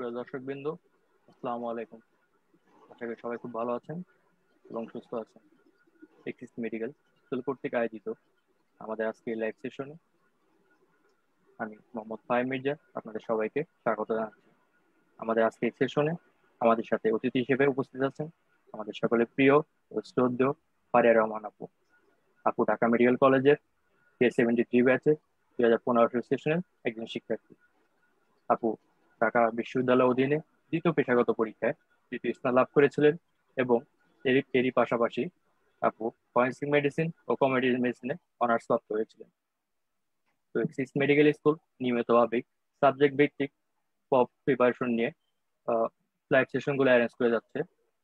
সুপ্রিয় দর্শকবৃন্দ, আসসালামু আলাইকুম। আশা করি সবাই খুব ভালো আছেন এবং সুস্থ আছেন। এক্সিস মেডিকেল স্কুল কর্তৃক আয়োজিত আমাদের আজকে লাইভ সেশনে আমি মোহাম্মদ ফাহিম মির্জা আপনাদের সবাইকে স্বাগত জানাচ্ছি। আমাদের আজকে এই সেশনে আমাদের সাথে অতিথি হিসেবে উপস্থিত আছেন আমাদের সকলের প্রিয় ও শ্রদ্ধেয় ফারিয়া রহমান আপু। আপু ঢাকা মেডিকেল কলেজের K73 ব্যাচে 2015 সেশনের একজন শিক্ষার্থী। আপু ঢাকা বিশ্ববিদ্যালয় অধীনে দ্বিতীয় পেশাগত পরীক্ষায় দ্বিতীয় স্থান লাভ করেছিলেন এবং এরই পাশাপাশি আপু ফরেনসিক মেডিসিন ও কমিউনিটি মেডিসিনে অনার্স প্রাপ্ত হয়েছিলেন। তো সিক্স মেডিকেল স্কুল নিয়মিতভাবে সাবজেক্ট ভিত্তিক প্রিপারেশন নিয়ে লাইভ সেশনগুলো অ্যারেঞ্জ করে যাচ্ছে।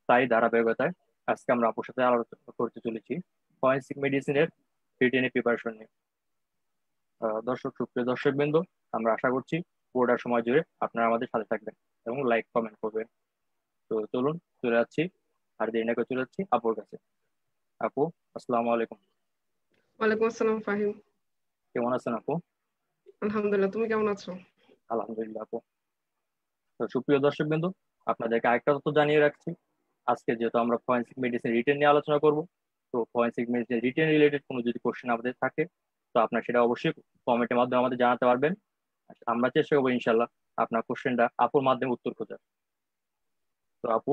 তাই ধারাবাহিকতায় আজকে আমরা আপুর সাথে আলোচনা করতে চলেছি ফরেনসিক মেডিসিনের রিটেনে প্রিপারেশন নিয়ে। সুপ্রিয় দর্শকবৃন্দ, আমরা আশা করছি পুরোটা সময় জুড়ে আপনারা আমাদের সাথে থাকবেন এবং লাইক কমেন্ট করবেন। তো চলুন চলে যাচ্ছি, আর দেরি না করে চলে যাচ্ছি আপুর কাছে। আপু, আসসালামু আলাইকুম। ওয়ালাইকুম আসসালাম ফাহিম। কেমন আছেন আপু? আলহামদুলিল্লাহ, তুমি কেমন আছো? আলহামদুলিল্লাহ আপু। তো সুপ্রিয় দর্শকবৃন্দ, আপনাদেরকে আরেকটা তথ্য জানিয়ে রাখছি। আজকে যেহেতু আমরা ফরেনসিক মেডিসিন রিটেন নিয়ে আলোচনা করব, তো ফরেনসিক মেডিসিন রিটেন রিলেটেড কোনো যদি কোশ্চেন আমাদের থাকে, তো আপনার সেটা অবশ্যই কমেন্টের মাধ্যমে আমাদের জানাতে পারবেন। আমরা চেষ্টা করবো ইনশাল্লাহ আপনার কোশ্চেনটা আপুর মাধ্যমে উত্তর খোঁজার। তো আপু,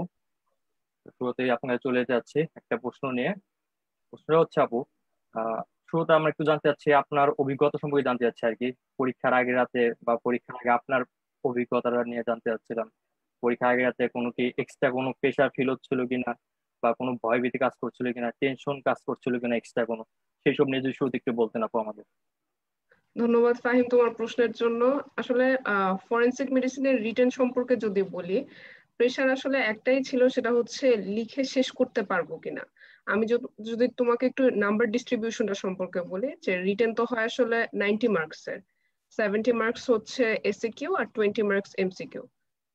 শুরুতেই আপনার চলে যাচ্ছে একটা প্রশ্ন নিয়ে। প্রশ্নটা হচ্ছে আপু, আহ শুরুতে আমরা একটু জানতে চাচ্ছি আপনার অভিজ্ঞতা সম্পর্কে জানতে চাচ্ছি আর কি। পরীক্ষার আগে রাতে বা পরীক্ষার আগে আপনার অভিজ্ঞতাটা নিয়ে জানতে চাচ্ছিলাম। পরীক্ষার আগে রাতে কোনো কি এক্সট্রা কোনো প্রেশার ফিল হচ্ছিল কিনা, বা কোনো ভয় ভীতি কাজ করছিল কিনা, টেনশন কাজ করছিল কিনা এক্সট্রা কোনো, সেই সব নিয়ে যদি শুরুতে একটু বলতেন আপু আমাদের। ধন্যবাদ ফাহিম তোমার প্রশ্নের জন্য। আসলে ফরেনসিক মেডিসিনের রিটেন সম্পর্কে যদি বলি, প্রেশার আসলে একটাই ছিল, সেটা হচ্ছে লিখে শেষ করতে পারবো কিনা। আমি যদি তোমাকে একটু নাম্বার ডিস্ট্রিবিউশনটা সম্পর্কে বলি, যে রিটেন তো হয় আসলে 90 মার্কস এর। 70 মার্কস হচ্ছে এসিকিউ আর 20 মার্কস এমসিকিউ,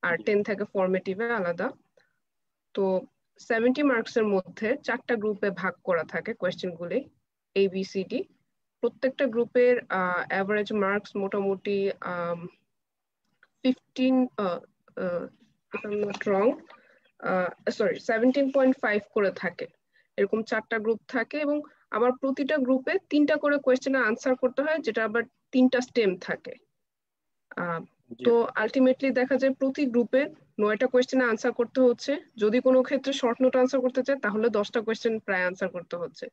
আর জি। 10 থাকে ফর্মেটিভে আলাদা। তো 70 মার্কস এর মধ্যে 4টা গ্রুপে ভাগ করা থাকে কোয়েশ্চেন গুলি, ABCD। প্রত্যেকটা গ্রুপের অ্যাভারেজ মার্কস মোটামুটি 15, if I'm not wrong, 17.5 করে থাকে। এরকম 4টা গ্রুপ থাকে, এবং আবার প্রতিটা গ্রুপে 3টা করে কোয়েশ্চেনের আনসার করতে হয়, যেটা আবার 3টা স্টেম থাকে। আহ, জি। তো আলটিমেটলি দেখা যায় প্রতি গ্রুপে 9টা কোয়েশ্চেনে আনসার করতে হচ্ছে। যদি কোনো ক্ষেত্রে শর্ট নোট আনসার করতে চায়, তাহলে 10টা কোয়েশ্চেন প্রায় আনসার করতে হচ্ছে।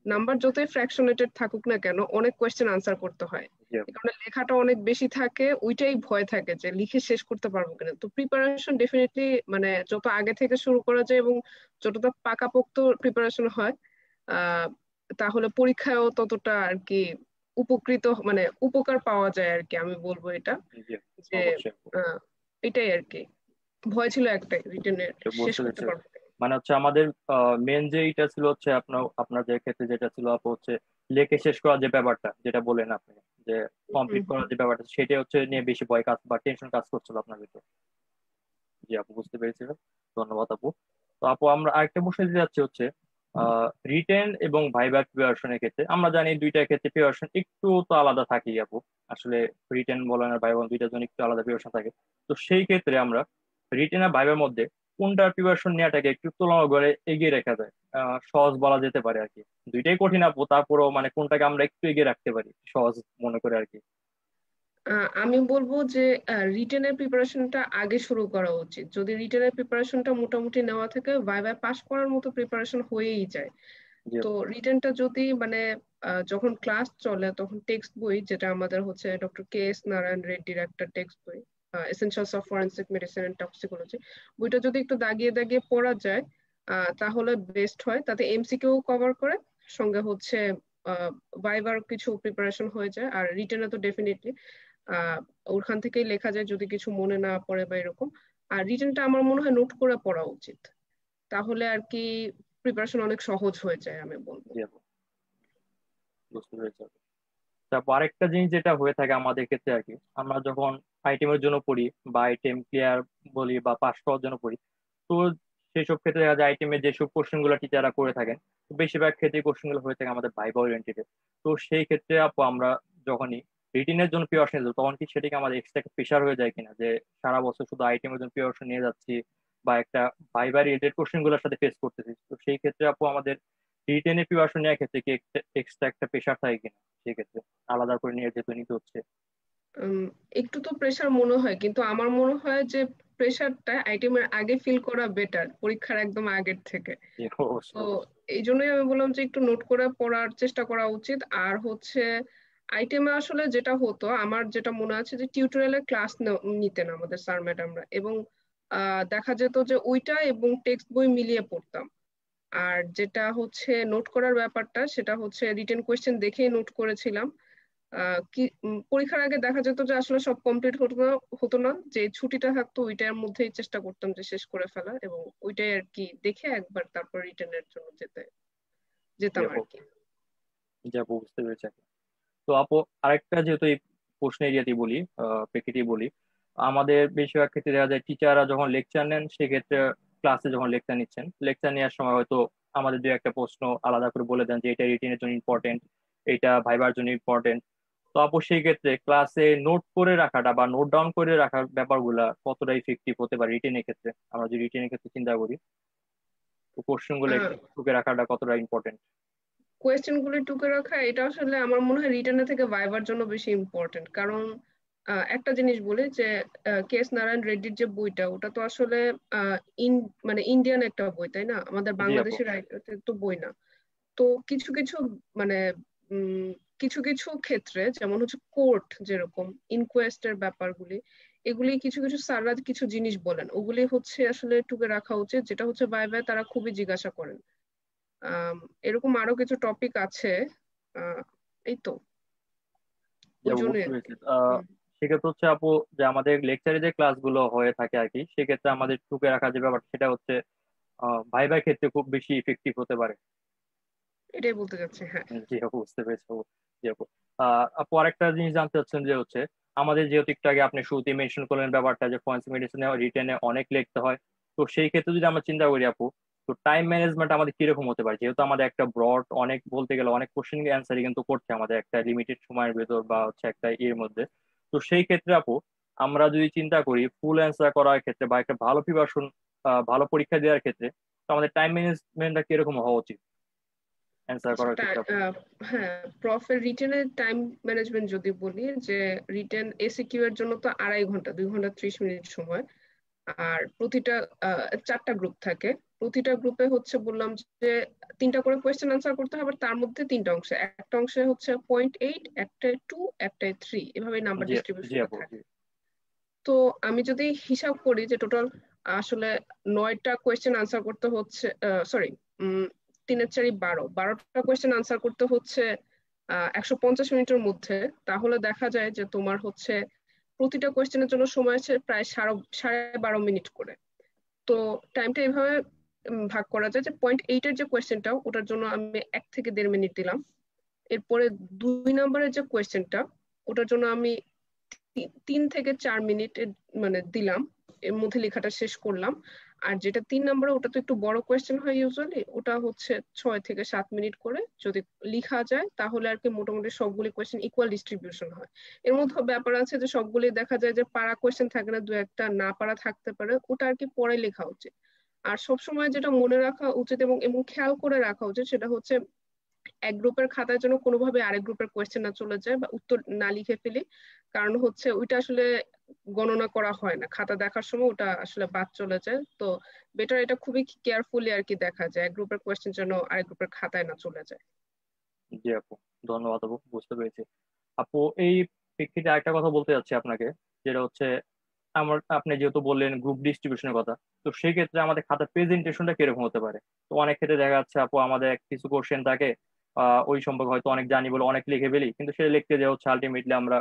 নাম্বার যতই ফ্র্যাকশনেটেড থাকুক না কেন, অনেক কোয়েশ্চেন আনসার করতে হয়। জি এই আপু। কারণে লেখাটা অনেক বেশি থাকে, ওইটাই ভয় থাকে যে লিখে শেষ করতে পারবো কিনা। তো প্রিপারেশন ডেফিনেটলি মানে যত আগে থেকে শুরু করা যায় এবং যতটা পাকাপোক্ত প্রিপারেশন হয়, আহ তাহলে পরীক্ষায়ও ততটা আর কি উপকৃত, মানে উপকার পাওয়া যায় আর কি, আমি বলবো এটা। জি, যে অবশ্যই আপু। আহ, এটাই আর কি, ভয় ছিল একটাই, রিটেনের তো শেষ বুঝতে করতে পেরেছি। পারবো কিনা। মানে হচ্ছে আমাদের মেন যে এটা ছিল হচ্ছে আপনার আপনাদের ক্ষেত্রে যেটা ছিল আপু হচ্ছে লেখে শেষ করার যে ব্যাপারটা যেটা বলেন আপনি, যে হুম কমপ্লিট করার হুম। যে ব্যাপারটা সেটা হচ্ছে নিয়ে বেশি ভয় কাজ বা টেনশন কাজ করছিল আপনার ভিতর। জি আপু, বুঝতে পেরেছি। ধন্যবাদ আপু। তো আপু, আমরা আরেকটা প্রশ্ন দিতে যাচ্ছি হচ্ছে রিটেন এবং ভাইভা প্রিপারেশনের ক্ষেত্রে আমরা জানি দুইটার ক্ষেত্রে প্রিপারেশন একটু তো আলাদা থাকেই আপু। আসলে রিটেন বলেন আর ভাইভা দুইটার জন্য একটু আলাদা প্রিপারেশন থাকে। তো সেই ক্ষেত্রে আমরা রিটেন আর ভাইভার মধ্যে কোনটার প্রিপারেশন নেওয়াটাকে একটু তুলনা করে এগিয়ে রাখা যায়, সহজ বলা যেতে পারে আর কি। দুইটাই কঠিন আপু, তারপরেও মানে কোনটাকে আমরা একটু এগিয়ে রাখতে পারি সহজ মনে করে আর কি। আমি বলবো যে রিটেনের প্রিপারেশনটা আগে শুরু করা উচিত। যদি রিটেনের প্রিপারেশনটা মোটামুটি নেওয়া থাকে, ভাইভায় পাস করার মতো প্রিপারেশন হয়েই যায়। জি তো আপু। রিটেনটা যদি মানে যখন ক্লাস চলে, তখন টেক্সট বই, যেটা আমাদের হচ্ছে ডক্টর K.S. নারায়ণ রেড্ডির একটা টেক্সট বই, essentials of forensic medicine and toxicology, বইটা যদি একটু দাগিয়ে দাগিয়ে পড়া যায়, তাহলে বেস্ট হয়। তাতে এমসিকিউ কভার করে, সঙ্গে হচ্ছে ভাইবার কিছু প্রিপারেশন হয়ে যায়। আর রিটেনে তো ডেফিনেটলি আহ ওখান থেকেই লেখা যায় যদি কিছু মনে না পড়ে বা এরকম। আর রিটেনটা আমার মনে হয় নোট করে পড়া উচিত, তাহলে আর কি প্রিপারেশন অনেক সহজ হয়ে যায়, আমি বলবো। জি আপু, বুঝতে পেরেছি আপু। তারপর আরেকটা জিনিস যেটা হয়ে থাকে আমাদের ক্ষেত্রে আর কি, আমরা যখন আইটেমের জন্য পড়ি বা আইটেম ক্লিয়ার বলি বা পাস করার জন্য পড়ি, তো সেসব ক্ষেত্রে দেখা যায় আইটেমের যেসব কোশ্চেন গুলো টিচাররা করে থাকেন, তো বেশিরভাগ ক্ষেত্রে কোশ্চেন গুলো হয়ে থাকে আমাদের ভাইবা ওরিয়েন্টেড। তো সেই ক্ষেত্রে আপু আমরা যখনই রিটেনের জন্য প্রিপারেশন নিতে তখন কি সেটাকে আমাদের এক্সট্রা একটা প্রেশার হয়ে যায় কিনা, যে সারা বছর শুধু আইটেমের জন্য প্রিপারেশন নিয়ে যাচ্ছি বা একটা ভাইবার রিলেটেড কোশ্চেন গুলোর সাথে ফেস করতেছি, তো সেই ক্ষেত্রে আপু আমাদের রিটেনের প্রিপারেশন নেওয়ার ক্ষেত্রে কি এক্সট্রা একটা প্রেশার থাকে কিনা, সেই ক্ষেত্রে আলাদা করে নিয়ে যেহেতু নিতে হচ্ছে? উম, একটু তো প্রেশার মনে হয়, কিন্তু আমার মনে হয় যে প্রেশারটা আইটেমের আগে ফিল করা বেটার পরীক্ষার একদম আগের থেকে। যে তো অবশ্যই অবশ্যই। এই জন্যই আমি বললাম যে একটু নোট করে পড়ার চেষ্টা করা উচিত। আর হচ্ছে আইটেমে আসলে যেটা হতো, আমার যেটা মনে আছে যে টিউটোরিয়ালের ক্লাস নিতেন আমাদের স্যার ম্যাডামরা, এবং দেখা যেত যে ওইটা এবং টেক্সট বই মিলিয়ে পড়তাম। আর যেটা হচ্ছে নোট করার ব্যাপারটা, সেটা হচ্ছে রিটেন কোয়েশ্চেন দেখেই নোট করেছিলাম। কি পরীক্ষার আগে দেখা যেত যে আসলে সব কমপ্লিট হতো না, যে ছুটিটা থাকতো ওইটার মধ্যেই চেষ্টা করতাম যে শেষ করে ফেলা, এবং ওইটাই আর কি দেখে একবার তারপর রিটেনের জন্য জি যেতাম আপু, আর কি। জি আপু বুঝতে পেরেছি আপু। তো আপু আরেকটা যেহেতু এই প্রশ্ন এরিয়াতেই বলি, প্রেক্ষিতেই বলি, আমাদের বেশিরভাগ ক্ষেত্রে দেখা যায় টিচাররা যখন লেকচার নেন সেক্ষেত্রে ক্লাসে যখন লেকচার নিচ্ছেন, লেকচার নেওয়ার সময় হয়তো আমাদের দু একটা প্রশ্ন আলাদা করে বলে দেন যে এটা রিটেনের জন্য ইম্পর্টেন্ট, এটা ভাইবার জন্য ইম্পর্টেন্ট। তো আপু সেই ক্ষেত্রে ক্লাসে নোট করে রাখাটা বা নোট ডাউন করে রাখার ব্যাপারগুলা কতটা ইফেক্টিভ হতে পারে রিটেনের ক্ষেত্রে, আমরা যদি রিটেনের ক্ষেত্রে চিন্তা করি, তো কোশ্চেন গুলো একটু টুকে রাখাটা কতটা ইম্পর্টেন্ট? কোয়েশ্চেন গুলো টুকে রাখা এটা আসলে আমার মনে হয় রিটেনের থেকে ভাইবার জন্য বেশি ইম্পর্টেন্ট। কারণ একটা জিনিস বলি যে কে এস নারায়ণ রেড্ডির যে বইটা, ওটা তো আসলে আহ, ইন মানে ইন্ডিয়ান একটা বই, তাই না? আমাদের জি আপু। বাংলাদেশের তো বই না। তো কিছু কিছু মানে উম কিছু কিছু ক্ষেত্রে, যেমন হচ্ছে কোর্ট, যেরকম ইনকোয়েস্টের ব্যাপারগুলি, এগুলি কিছু কিছু স্যাররা কিছু জিনিস বলেন, ওগুলি হচ্ছে আসলে টুকে রাখা উচিত, যেটা হচ্ছে ভাইভায় তারা খুবই জিজ্ঞাসা করেন। আম, এরকম আরো কিছু টপিক আছে। আহ, এই তো, জি ওই আপু জন্য বুঝতে আর কি। পেরেছি। হুম। সেক্ষেত্রে হচ্ছে আপু যে আমাদের লেকচারে যে ক্লাসগুলো হয়ে থাকে আর কি, সেক্ষেত্রে আমাদের টুকে রাখা যে ব্যাপারটা সেটা হচ্ছে ভাইবার ক্ষেত্রে খুব বেশি ইফেক্টিভ হতে পারে। এটাই বলতে চাচ্ছি, হ্যাঁ। জি আপু বুঝতে পেরেছি আপু। জি আপু। আপু আরেকটা জিনিস জানতে চাচ্ছেন যে হচ্ছে আমাদের যেহেতু একটু আগে আপনি শুরুতেই মেনশন করলেন ব্যাপারটা যে ফরেনসিক মেডিসিনে রিটেনে অনেক লিখতে হয়, তো সেই ক্ষেত্রে যদি আমরা চিন্তা করি আপু, তো টাইম ম্যানেজমেন্ট আমাদের কিরকম হতে পারে, যেহেতু আমাদের একটা ব্রড অনেক বলতে গেলে অনেক কোশ্চেন অ্যান্সারই কিন্তু করছে আমাদের একটা লিমিটেড সময়ের ভেতর বা হচ্ছে একটা এর মধ্যে। তো সেই ক্ষেত্রে আপু আমরা যদি চিন্তা করি ফুল অ্যান্সার করার ক্ষেত্রে বা একটা ভালো প্রিপারেশন, ভালো পরীক্ষা দেওয়ার ক্ষেত্রে, তো আমাদের টাইম ম্যানেজমেন্টটা কিরকম হওয়া উচিত অ্যান্সার আচ্ছা, করার ক্ষেত্রে আপু? হ্যাঁ, প্রফের রিটেনের টাইম ম্যানেজমেন্ট যদি বলি, যে রিটেন এসিকিউ এর জন্য তো 2.5 ঘন্টা, 2 ঘন্টা 30 মিনিট সময়। আর প্রতিটা 4টা গ্রুপ থাকে। প্রতিটা গ্রুপে হচ্ছে বললাম যে 3টা করে কোয়েশ্চেন আনসার করতে হবে, তার মধ্যে 3টা অংশে, একটা অংশে হচ্ছে 0.8, একটায় 2, একটায় 3, এভাবে নাম্বার জি, জি ডিস্ট্রিবিউশনটা আপু জি। থাকে। তো আমি যদি হিসাব করি যে টোটাল আসলে 9টা কোয়েশ্চেন আনসার করতে হচ্ছে, সরি, 3 আর 4 12, 12টা কোয়েশ্চেন আনসার করতে হচ্ছে 150 মিনিটের মধ্যে, তাহলে দেখা যায় যে তোমার হচ্ছে প্রতিটা কোয়েশ্চেনের জন্য সময় আছে প্রায় সাড়ে 12 মিনিট করে। তো টাইমটা এভাবে ভাগ করা যায় যে 0.8 এর যে কোয়েশ্চেনটা, ওটার জন্য আমি 1 থেকে 1.5 মিনিট দিলাম। এরপরে 2 নম্বরের যে কোয়েশ্চেনটা, ওটার জন্য আমি 3 থেকে 4 মিনিট মানে দিলাম, এর মধ্যে লেখাটা শেষ করলাম। আর যেটা 3 নম্বরে, ওটা তো একটু বড় কোয়েশ্চেন হয় ইউজুয়ালি, ওটা হচ্ছে 6 থেকে 7 মিনিট করে যদি লিখা যায়, তাহলে আর কি মোটামুটি সবগুলি কোয়েশ্চেন ইকুয়াল ডিস্ট্রিবিউশন হয়। এর মধ্যে ব্যাপার আছে যে সবগুলি দেখা যায় যে পারা কোয়েশ্চেন থাকে না, দু একটা না পারা থাকতে পারে, ওটা আর কি পরে লেখা উচিত। আর সবসময় যেটা মনে রাখা উচিত এবং এবং খেয়াল করে রাখা উচিত, সেটা হচ্ছে এক গ্রুপের খাতায় যেন কোনোভাবে আরেক গ্রুপের কোয়েশ্চেন না চলে যায় বা উত্তর না লিখে ফেলি। কারণ হচ্ছে ওইটা আসলে গণনা করা হয় না, খাতা দেখার সময় ওটা আসলে বাদ চলে যায়। তো বেটার এটা খুবই কেয়ারফুলি আর কি দেখা যায়, এক গ্রুপের কোয়েশ্চেন যেন আরেক গ্রুপের খাতায় না চলে যায়। জি আপু, ধন্যবাদ আপু, বুঝতে পেরেছি। আপু এই প্রেক্ষিতে আরেকটা কথা বলতে যাচ্ছি আপনাকে, যেটা হচ্ছে আপনি যেহেতু বললেন গ্রুপ ডিস্ট্রিবিউশনের কথা, তো সেই ক্ষেত্রে আমাদের খাতার প্রেজেন্টেশনটা কিরকম হতে পারে? তো অনেক ক্ষেত্রে দেখা যাচ্ছে আপু আমাদের কিছু কোশ্চেন থাকে, ওই সম্পর্কে হয়তো অনেক জানি বলে অনেক লিখে ফেলি, কিন্তু সেটা লিখতে যে হচ্ছে আলটিমেটলি আমরা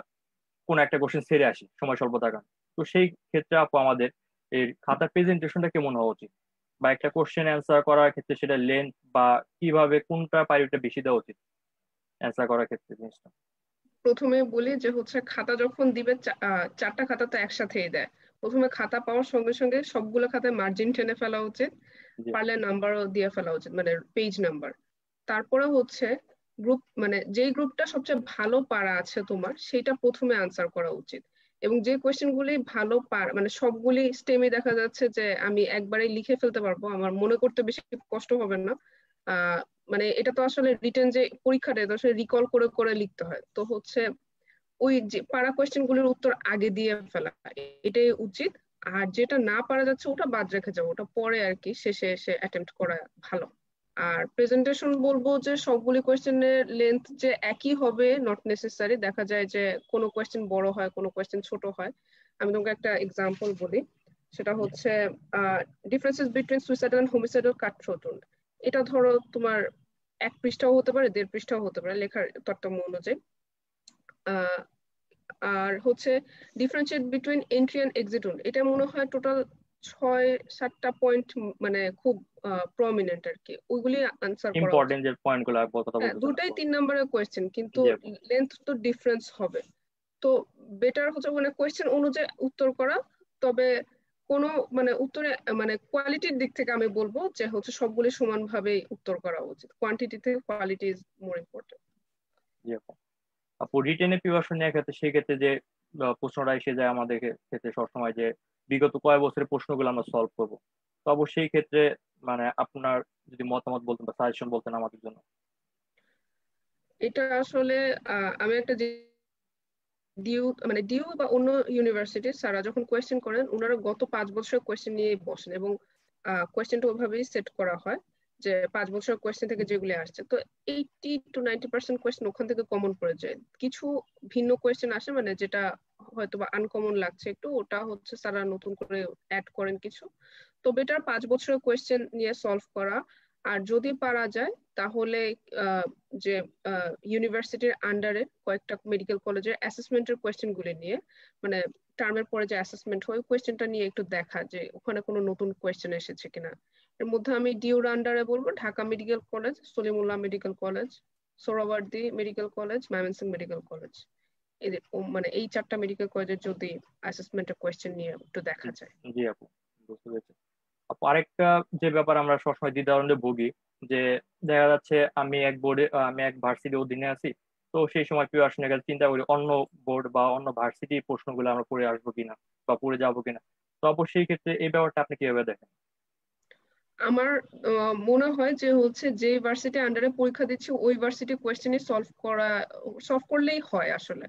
কোনো একটা কোশ্চেন ছেড়ে আসি সময় স্বল্পতার কারণে। তো সেই ক্ষেত্রে আপু আমাদের এই খাতার প্রেজেন্টেশনটা কেমন হওয়া উচিত, বা একটা কোশ্চেন অ্যান্সার করার ক্ষেত্রে সেটা লেন্থ বা কিভাবে কোনটা প্রায়োরিটি বেশি দেওয়া উচিত অ্যান্সার করার ক্ষেত্রে জিনিসটা? প্রথমে বলি যে হচ্ছে খাতা যখন দিবে, 4টা খাতা তো একসাথেই দেয়। প্রথমে খাতা পাওয়ার সঙ্গে সঙ্গে সবগুলো খাতায় মার্জিন টেনে ফেলা উচিত, জি পারলে নাম্বারও দিয়ে ফেলা উচিত, মানে পেজ নাম্বার। তারপরে হচ্ছে গ্রুপ মানে যেই গ্রুপটা সবচেয়ে ভালো পারা আছে তোমার সেটা প্রথমে আনসার করা উচিত। এবং যে কোয়েশ্চেন গুলি ভালো পারা মানে সবগুলি স্টেমে দেখা যাচ্ছে যে আমি একবারে লিখে ফেলতে পারবো, আমার মনে করতে বেশি কষ্ট হবে না। আহ মানে এটা তো আসলে রিটেন যে পরীক্ষাটা এটা আসলে রিকল করে করে লিখতে হয়, তো হচ্ছে ওই যে পারা কোয়েশ্চেন গুলির উত্তর আগে দিয়ে ফেলা এটাই উচিত। আর যেটা না পারা যাচ্ছে ওটা বাদ রেখে যাও, ওটা পরে আর কি শেষে এসে অ্যাটেম্প্ট করা ভালো। আর প্রেজেন্টেশন বলবো যে সবগুলি কোয়েশ্চেনের লেন্থ যে একই হবে নট নেসেসারি, দেখা যায় যে কোনো কোয়েশ্চেন বড় হয় কোনো কোয়েশ্চেন ছোট হয়। আমি তোমাকে একটা এক্সাম্পল বলি, সেটা হচ্ছে differences between suicidal and homicidal cut throat. এটা ধরো তোমার 1 পৃষ্ঠাও হতে পারে 1.5 পৃষ্ঠাও হতে পারে লেখার তারতম্য অনুযায়ী। আহ আর হচ্ছে differentiate between entry and exit rule, এটা মনে হয় টোটাল 6-7টা পয়েন্ট মানে খুব প্রমিনেন্ট আর কি, ওইগুলি আনসার করা উচিত। ইম্পর্টেন্ট যে পয়েন্ট গুলো কথা হ্যাঁ বলতেছেন দুটাই আপু। 3 নম্বরের কোয়েশ্চেন, কিন্তু জি আপু। লেন্থ তো ডিফারেন্স হবে। তো বেটার হচ্ছে মানে কোয়েশ্চেন অনুযায়ী উত্তর করা। তবে কোনো মানে উত্তরে মানে কোয়ালিটির দিক থেকে আমি বলবো যে হচ্ছে সবগুলি সমানভাবে উত্তর করা উচিত, কোয়ান্টিটি থেকে কোয়ালিটি ইজ মোর ইম্পর্টেন্ট। জি আপু। আপু রিটেনে প্রিপারেশন নেওয়ার ক্ষেত্রে সেই ক্ষেত্রে যে প্রশ্নটা এসে যায় আমাদের ক্ষেত্রে সবসময় যে বিগত কয়েক বছরের প্রশ্নগুলো আমরা সলভ করবো, তো অবশ্যই সেই ক্ষেত্রে মানে আপনার যদি মতামত বলতেন বা সাজেশন বলতেন আমাদের জন্য। এটা আসলে আমি একটা ডিউ মানে ডিউ বা অন্য ইউনিভার্সিটির স্যাররা যখন কোয়েশ্চেন করেন ওনারা গত 5 বছরের কোয়েশ্চেন নিয়ে বসেন, এবং কোয়েশ্চেনটা ওইভাবেই সেট করা হয় যে 5 বছরের কোয়েশ্চেন থেকে যেগুলি আসছে, তো 80-90% কোয়েশ্চেন ওখান থেকে কমন পড়ে যায়। কিছু ভিন্ন কোয়েশ্চেন আসে মানে যেটা হয়তো বা আনকমন লাগছে একটু, ওটা হচ্ছে স্যাররা নতুন করে অ্যাড করেন কিছু। তো বেটার 5 বছরের কোয়েশ্চেন নিয়ে সলভ করা। আর যদি পারা যায় তাহলে আহ, যে ইউনিভার্সিটির আন্ডারে কয়েকটা মেডিকেল কলেজের অ্যাসেসমেন্টের কোয়েশ্চেন গুলি নিয়ে মানে টার্মের পরে যে অ্যাসেসমেন্ট হয় কোয়েশ্চেনটা নিয়ে একটু দেখা যে ওখানে কোনো নতুন কোয়েশ্চেন এসেছে কিনা। এর মধ্যে আমি ডিউর আন্ডারে বলবো Dhaka medical college, Salimullah medical college, Suhrawardy medical college, Mymensingh medical college, এদের মানে এই 4টা মেডিকেল কলেজের যদি অ্যাসেসমেন্টের কোয়েশ্চেন নিয়ে একটু দেখা যায়। জি আপু, বুঝতে পেরেছি। আপু আরেকটা যে ব্যাপার আমরা সবসময় দ্বিধাদ্বন্দ্বে ভুগি, যে দেখা যাচ্ছে আমি এক ভার্সিটির অধীনে আছি, তো সেই সময় প্রিপারেশনের কাছে চিন্তা করি অন্য বোর্ড বা অন্য ভার্সিটির প্রশ্নগুলো আমরা পড়ে আসবো কিনা বা পড়ে যাবো কিনা। তো অবশ্যই ক্ষেত্রে এই ব্যাপারটা আপনি কিভাবে দেখেন? আমার মনে হয় যে হচ্ছে যে ভার্সিটি আন্ডারে পরীক্ষা দিচ্ছি ওই ভার্সিটি কোয়েশ্চেনই সলভ করলেই হয় আসলে।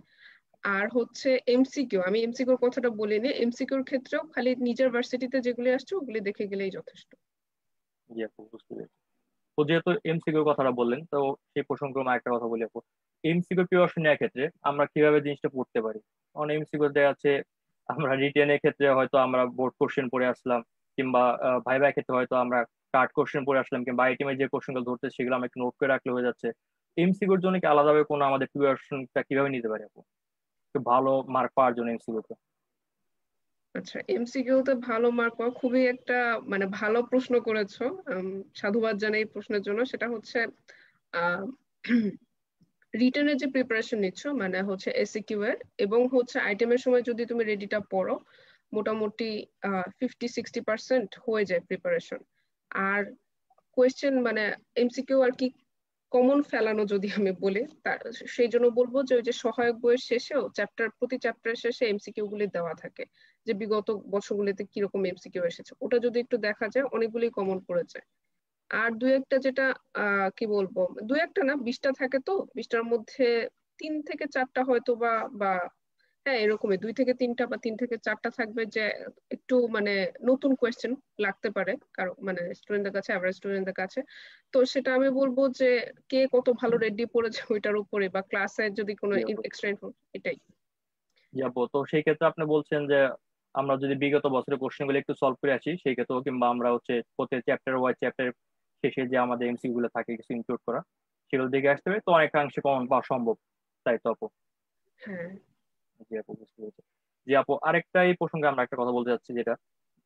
আর হচ্ছে এমসিকিউ, আমি এমসিকিউর কথাটা বলিনি, এমসিকিউর ক্ষেত্রেও খালি নিজের ভার্সিটিতে যেগুলি আসছে ওগুলি দেখে গেলেই যথেষ্ট। জি আপু, বুঝতে পেরেছি। তো যেহেতু এমসিকিউর কথাটা বললেন, তো সেই প্রসঙ্গে একটা কথা বলি আপু। এমসিকিউ প্রিপারেশন নেওয়ার ক্ষেত্রে আমরা কিভাবে জিনিসটা পড়তে পারি? অনেক এমসিকিউ দেখা যাচ্ছে আমরা রিটেনের ক্ষেত্রে হয়তো আমরা বোর্ড কোশ্চেন পড়ে আসলাম, কিংবা ভাইবার ক্ষেত্রে হয়তো আমরা কাট কোশ্চেন পড়ে আসলাম, কিংবা আইটেমে যে কোশ্চেনগুলো ধরতে সেগুলো আমরা একটু নোট করে রাখলে হয়ে যাচ্ছে। এমসিকিউর জন্য কি আলাদাভাবে কোনো আমাদের প্রিপারেশনটা কিভাবে নিতে পারি আপু, একটু ভালো মার্ক পাওয়ার জন্য এমসিকিউতে? আচ্ছা, এমসিকিউ তে ভালো মার্ক পাওয়া খুবই একটা মানে ভালো প্রশ্ন করেছো। সাধুবাদ জানাই এই প্রশ্নের জন্য। সেটা হচ্ছে আহ রিটেনের যে প্রিপারেশন নিচ্ছ মানে হচ্ছে এসিকিউ এর এবং হচ্ছে আইটেমের সময় যদি তুমি রেডিটা পড়ো মোটামুটি 50-60% হয়ে যায় প্রিপারেশন। আর কোয়েশ্চেন মানে এমসিকিউ আর কি কমন ফেলানো যদি আমি বলি সেই জন্য বলবো যে ওই যে সহায়ক বইয়ের শেষেও প্রতি চ্যাপ্টারের শেষে এমসিকিউ গুলি দেওয়া থাকে, যে বিগত বছরগুলিতে কিরকম এমসিকিউ এসেছে ওটা যদি একটু দেখা যায় অনেকগুলি কমন পড়েছে। আর দু একটা যেটা কি বলবো, দু একটা না 20টা থাকে, তো 20টার মধ্যে 3 থেকে 4টা হয়তো বা বা হ্যাঁ এরকমই 2 থেকে 3টা বা 3 থেকে 4টা থাকবে যে একটু মানে নতুন কোয়েশ্চেন লাগতে পারে কারো মানে স্টুডেন্টদের কাছে, অ্যাভারেজ স্টুডেন্টদের কাছে। তো সেটা আমি বলবো যে কে কত ভালো রেডি পড়েছে ওইটার উপরে বা ক্লাসে যদি কোনো জি আপু। এক্সট্রা ইনফো এটাই। জি আপু, তো সেই ক্ষেত্রে আপনি বলছেন যে আমরা যদি বিগত বছরের কোশ্চেনগুলো একটু সলভ করে আসি সেই ক্ষেত্রে, কিংবা আমরা হচ্ছে প্রতি চ্যাপ্টার ওয়াই চ্যাপ্টার শেষে যে আমাদের এমসিকিউ গুলো থাকে কিছু ইনক্লুড করা, সেগুলো দেখে আসতে হবে, তো অনেকাংশে কমন পাওয়া সম্ভব, তাই তো আপু? হ্যাঁ। জি আপু, বুঝতে পেরেছি। জি আপু, আরেকটা এই প্রসঙ্গে আমরা একটা কথা বলতে চাচ্ছি, যেটা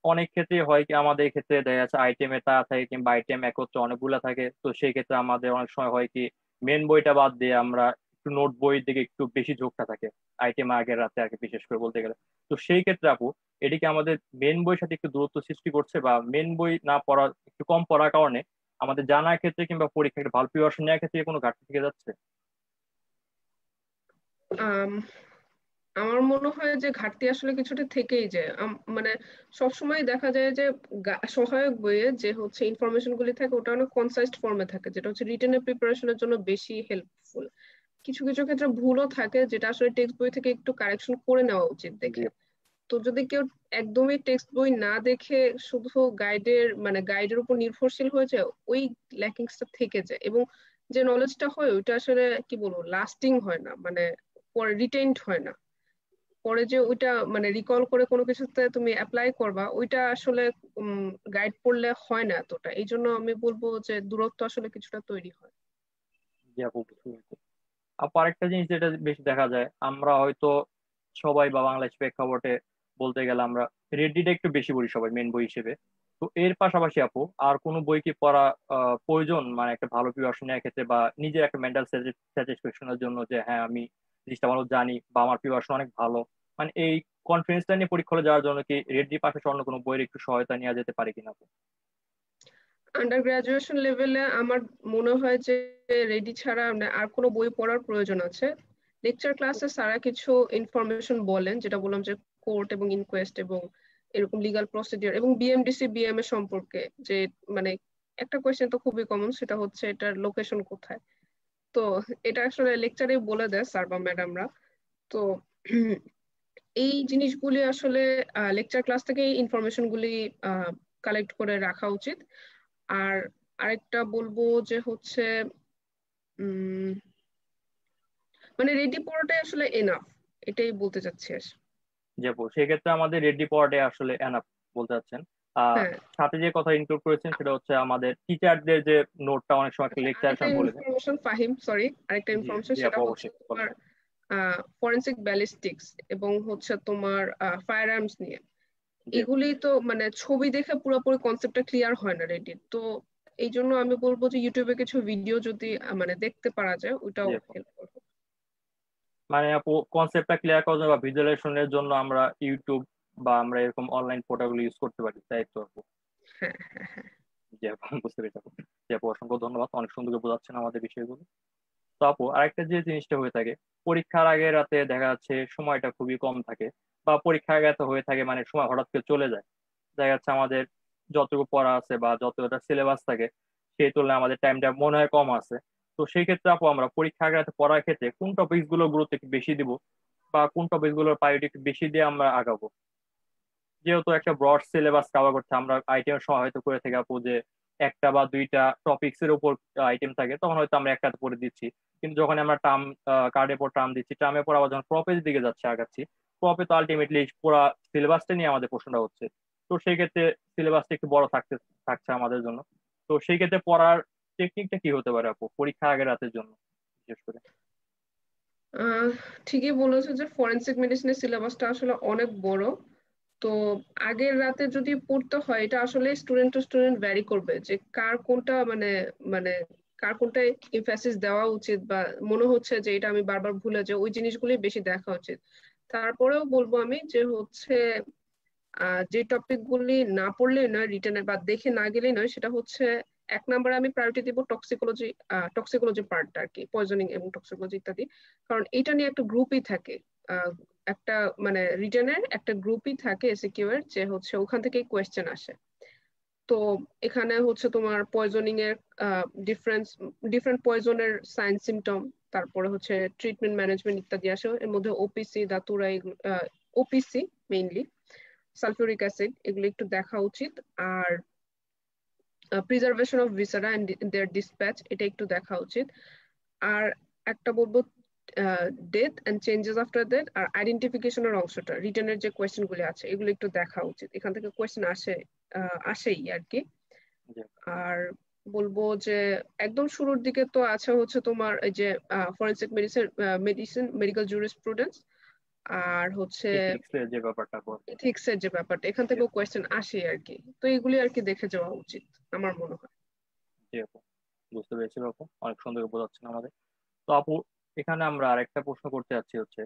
অনেক ক্ষেত্রে হয় কি আমাদের ক্ষেত্রে দেখা যাচ্ছে আইটেমে তা থাকে কিংবা আইটেম একত্রে অনেকগুলা থাকে, তো সেই ক্ষেত্রে আমাদের অনেক সময় হয় কি মেন বইটা বাদ দিয়ে আমরা একটু নোট বইয়ের দিকে একটু বেশি ঝোঁকটা থাকে, আইটেম আগের রাতে আগে বিশেষ করে বলতে গেলে। তো সেই ক্ষেত্রে আপু এটি কি আমাদের মেন বইয়ের সাথে একটু দূরত্ব সৃষ্টি করছে, বা মেন বই না পড়া একটু কম পড়ার কারণে আমাদের জানার ক্ষেত্রে কিংবা পরীক্ষার ভালো প্রিপারেশন নেওয়ার ক্ষেত্রে কোনো ঘাটতি থেকে যাচ্ছে? আম, আমার মনে হয় যে ঘাটতি আসলে কিছুটা থেকেই যায়। মানে সবসময় দেখা যায় যে সহায়ক বইয়ে যে হচ্ছে ইনফরমেশন গুলি থাকে ওটা অনেক কনসাইজড ফর্মে থাকে, যেটা হচ্ছে রিটেনের প্রিপারেশনের জন্য বেশি হেল্পফুল। কিছু কিছু ক্ষেত্রে ভুলও থাকে যেটা আসলে টেক্সট বই থেকে একটু কারেকশন করে নেওয়া উচিত জি দেখে। তো যদি কেউ একদমই টেক্সট বই না দেখে শুধু গাইডের উপর নির্ভরশীল হয়ে যায়, ওই ল্যাকিংসটা থেকে যায়, এবং যে নলেজটা হয় ওইটা আসলে কি বলবো লাস্টিং হয় না, মানে পরে রিটেইনড হয় না। পরে যে ওইটা মানে রিকল করে কোনো কিছুতে তুমি অ্যাপ্লাই করবা, ওইটা আসলে গাইড পড়লে হয় না এতটা। এই জন্য আমি বলবো যে দূরত্ব আসলে কিছুটা তৈরি হয়। জি আপু, বুঝতে পেরেছি। আপু আরেকটা জিনিস যেটা বেশি দেখা যায়, আমরা হয়তো সবাই বা বাংলাদেশ প্রেক্ষাপটে বলতে গেলে আমরা রেডিটা একটু বেশি পড়ি সবাই মেন বই হিসেবে। তো এর পাশাপাশি আপু আর কোনো বই কি পড়া প্রয়োজন, মানে একটা ভালো প্রিপারেশন নেওয়ার ক্ষেত্রে বা নিজের একটা মেন্টাল স্যাটিসফ্যাকশনের জন্য, যে হ্যাঁ আমি জিনিসটা ভালো জানি বা আমার প্রিপারেশন অনেক ভালো, মানে এই কনফিডেন্সটা নিয়ে পরীক্ষা হলে যাওয়ার জন্য কি রেডি পাশাপাশি অন্য কোনো বইয়ের একটু সহায়তা নেওয়া যেতে পারে কিনা আপু? আন্ডার গ্রাজুয়েশন লেভেলে আমার মনে হয় যে রেডি ছাড়া আর কোনো বই পড়ার প্রয়োজন আছে। লেকচার ক্লাসে সারা কিছু ইনফরমেশন বলেন, যেটা বললাম যে কোর্ট এবং ইনকোয়েস্ট এবং এরকম লিগাল প্রসিডিওর এবং বিএমডিসি বিএমএ সম্পর্কে, যে মানে একটা কোয়েশ্চেন তো খুবই কমন, সেটা হচ্ছে এটার লোকেশন কোথায়। তো এটা আসলে লেকচারে বলে দেয় স্যার বা ম্যাডামরা। তো এই জিনিসগুলি আসলে লেকচার ক্লাস থেকে ইনফরমেশন গুলি কালেক্ট করে রাখা উচিত। আর আরেকটা বলবো যে হচ্ছে উম মানে রেডি পড়াটাই আসলে এনাফ, এটাই বলতে চাচ্ছি যে আপু সেক্ষেত্রে আমাদের রেডি পড়াটাই আসলে এনাফ বলতে চাচ্ছেন। আর হ্যাঁ। সাথে যে কথা ইনক্লুড করেছেন সেটা হচ্ছে আমাদের টিচারদের যে নোটটা অনেক সময় আচ্ছা, লেকচার আরেকটা সময় বলে দেয়। ইনফরমেশন ফাহিম, সরি, আরেকটা জি ইনফরমেশন জি সেটা আপু, হচ্ছে অবশ্যই বলেন। তোমার ফরেন্সিক ব্যালিস্টিক্স এবং হচ্ছে তোমার ফায়ার আর্মস নিয়ে। জি আপু। এগুলি তো মানে ছবি দেখে পুরোপুরি কনসেপ্টটা ক্লিয়ার হয় না রেডি তো। এই জন্য আমি বলবো যে ইউটিউবে কিছু ভিডিও যদি মানে দেখতে পারা যায় জি ওইটাও আপু, হেল্প করবে। মানে আপু কনসেপ্টটা ক্লিয়ার করার জন্য বা ভিজুয়ালাইজেশনের জন্য আমরা ইউটিউব বা আমরা এরকম অনলাইন পোর্টালগুলো ইউজ করতে পারি, তাই তো আপু? হ্যাঁ, হ্যাঁ, হ্যাঁ। জি আপু, বুঝতে পেরেছি আপু। জি আপু, অসংখ্য ধন্যবাদ, অনেক সুন্দর করে বোঝাচ্ছেন আমাদের বিষয়গুলো। তো আপু আরেকটা যে জিনিসটা হয়ে থাকে, পরীক্ষার আগে রাতে দেখা যাচ্ছে সময়টা খুবই কম থাকে, বা পরীক্ষার আগে এত হয়ে থাকে মানে সময় হঠাৎ করে চলে যায়। দেখা যাচ্ছে আমাদের যতটুকু পড়া আছে বা যতটা সিলেবাস থাকে সেই তুলনায় আমাদের টাইমটা মনে হয় কম আছে। তো সেই ক্ষেত্রে আপু আমরা পরীক্ষার আগে রাতে পড়ার ক্ষেত্রে কোন টপিকস গুলো গুরুত্ব একটু বেশি দিব, বা কোন টপিকস গুলোর প্রায়োরিটি একটু বেশি দিয়ে আমরা আগাবো? যেহেতু একটা ব্রড সিলেবাস কভার করতে আমরা আইটেম সহায়তা করে থাকি আপু, যে একটা বা দুইটা টপিকস এর উপর আইটেম থাকে তখন হয়তো আমরা একটা পড়ে দিচ্ছি। কিন্তু যখন আমরা টার্ম কার্ডের পর টার্ম দিচ্ছি, টার্মের পর আবার যখন প্রপের দিকে যাচ্ছে আগাচ্ছি, প্রপে তো আলটিমেটলি পুরো সিলেবাসটা নিয়ে আমাদের প্রশ্নটা হচ্ছে। তো সেই ক্ষেত্রে সিলেবাসটা একটু বড় থাকছে আমাদের জন্য। তো সেই ক্ষেত্রে পড়ার টেকনিকটা কি হতে পারে আপু পরীক্ষা আগের রাতের জন্য বিশেষ করে? আহ ঠিকই বলেছো যে ফরেনসিক মেডিসিনের সিলেবাসটা আসলে অনেক বড়। তো আগের রাতে যদি পড়তে হয়, এটা আসলে স্টুডেন্ট টু স্টুডেন্ট ভ্যারি করবে যে কার কোনটা মানে কার কোনটায় এমফাসিস দেওয়া উচিত, বা মনে হচ্ছে যে এটা আমি বারবার ভুলে যাই, ওই জিনিসগুলি বেশি দেখা উচিত। তারপরেও বলবো আমি যে হচ্ছে যে টপিক গুলি না পড়লেই নয় রিটেনে বা দেখে না গেলেই নয়, সেটা হচ্ছে এক নম্বরে আমি প্রায়োরিটি দিব টক্সিকোলজি। টক্সিকোলজি পার্টটা আর কি, পয়জনিং এবং টক্সিকোলজি ইত্যাদি। কারণ এটা নিয়ে একটা গ্রুপই থাকে। আহ, একটা মানে রিটেনের একটা গ্রুপই থাকে এসিকিউ এর, যে হচ্ছে ওখান থেকেই কোয়েশ্চেন আসে। তো এখানে হচ্ছে তোমার পয়জনিং এর ডিফারেন্স, ডিফারেন্ট পয়জনের সাইন সিমটম, তারপরে হচ্ছে ট্রিটমেন্ট ম্যানেজমেন্ট ইত্যাদি আসে। এর মধ্যে OPC, datura, OPC mainly, sulphuric acid, এগুলো একটু দেখা উচিত। আর preservation of viscera and their dispatch, এটা একটু দেখা উচিত। আর একটা বলবো death and changes after death আর আইডেন্টিফিকেশনের অংশটা, রিটার্নের যে কোয়েশ্চেন গুলি আছে এগুলো একটু দেখা উচিত। এখান থেকে কোয়েশ্চেন আসেই আর কি। জি আর বলবো যে একদম শুরুর দিকে তো আছে হচ্ছে তোমার এই যে ফরেনসিক মেডিসিন, মেডিকেল জুরিসপ্রুডেন্স, আর হচ্ছে এথিক্স এর যে ব্যাপারটা বল। এথিক্স এর যে ব্যাপারটা, এখান জি থেকেও আপু, কোয়েশ্চেন আসে আর কি। তো এগুলি আর কি দেখে যাওয়া উচিত আমার মনে হয়। জি আপু, বুঝতে পেরেছি আপু, অনেক সুন্দর করে বোঝাচ্ছেন আমাদের। তো আপু এখানে আমরা আরেকটা প্রশ্ন করতে যাচ্ছি হচ্ছে,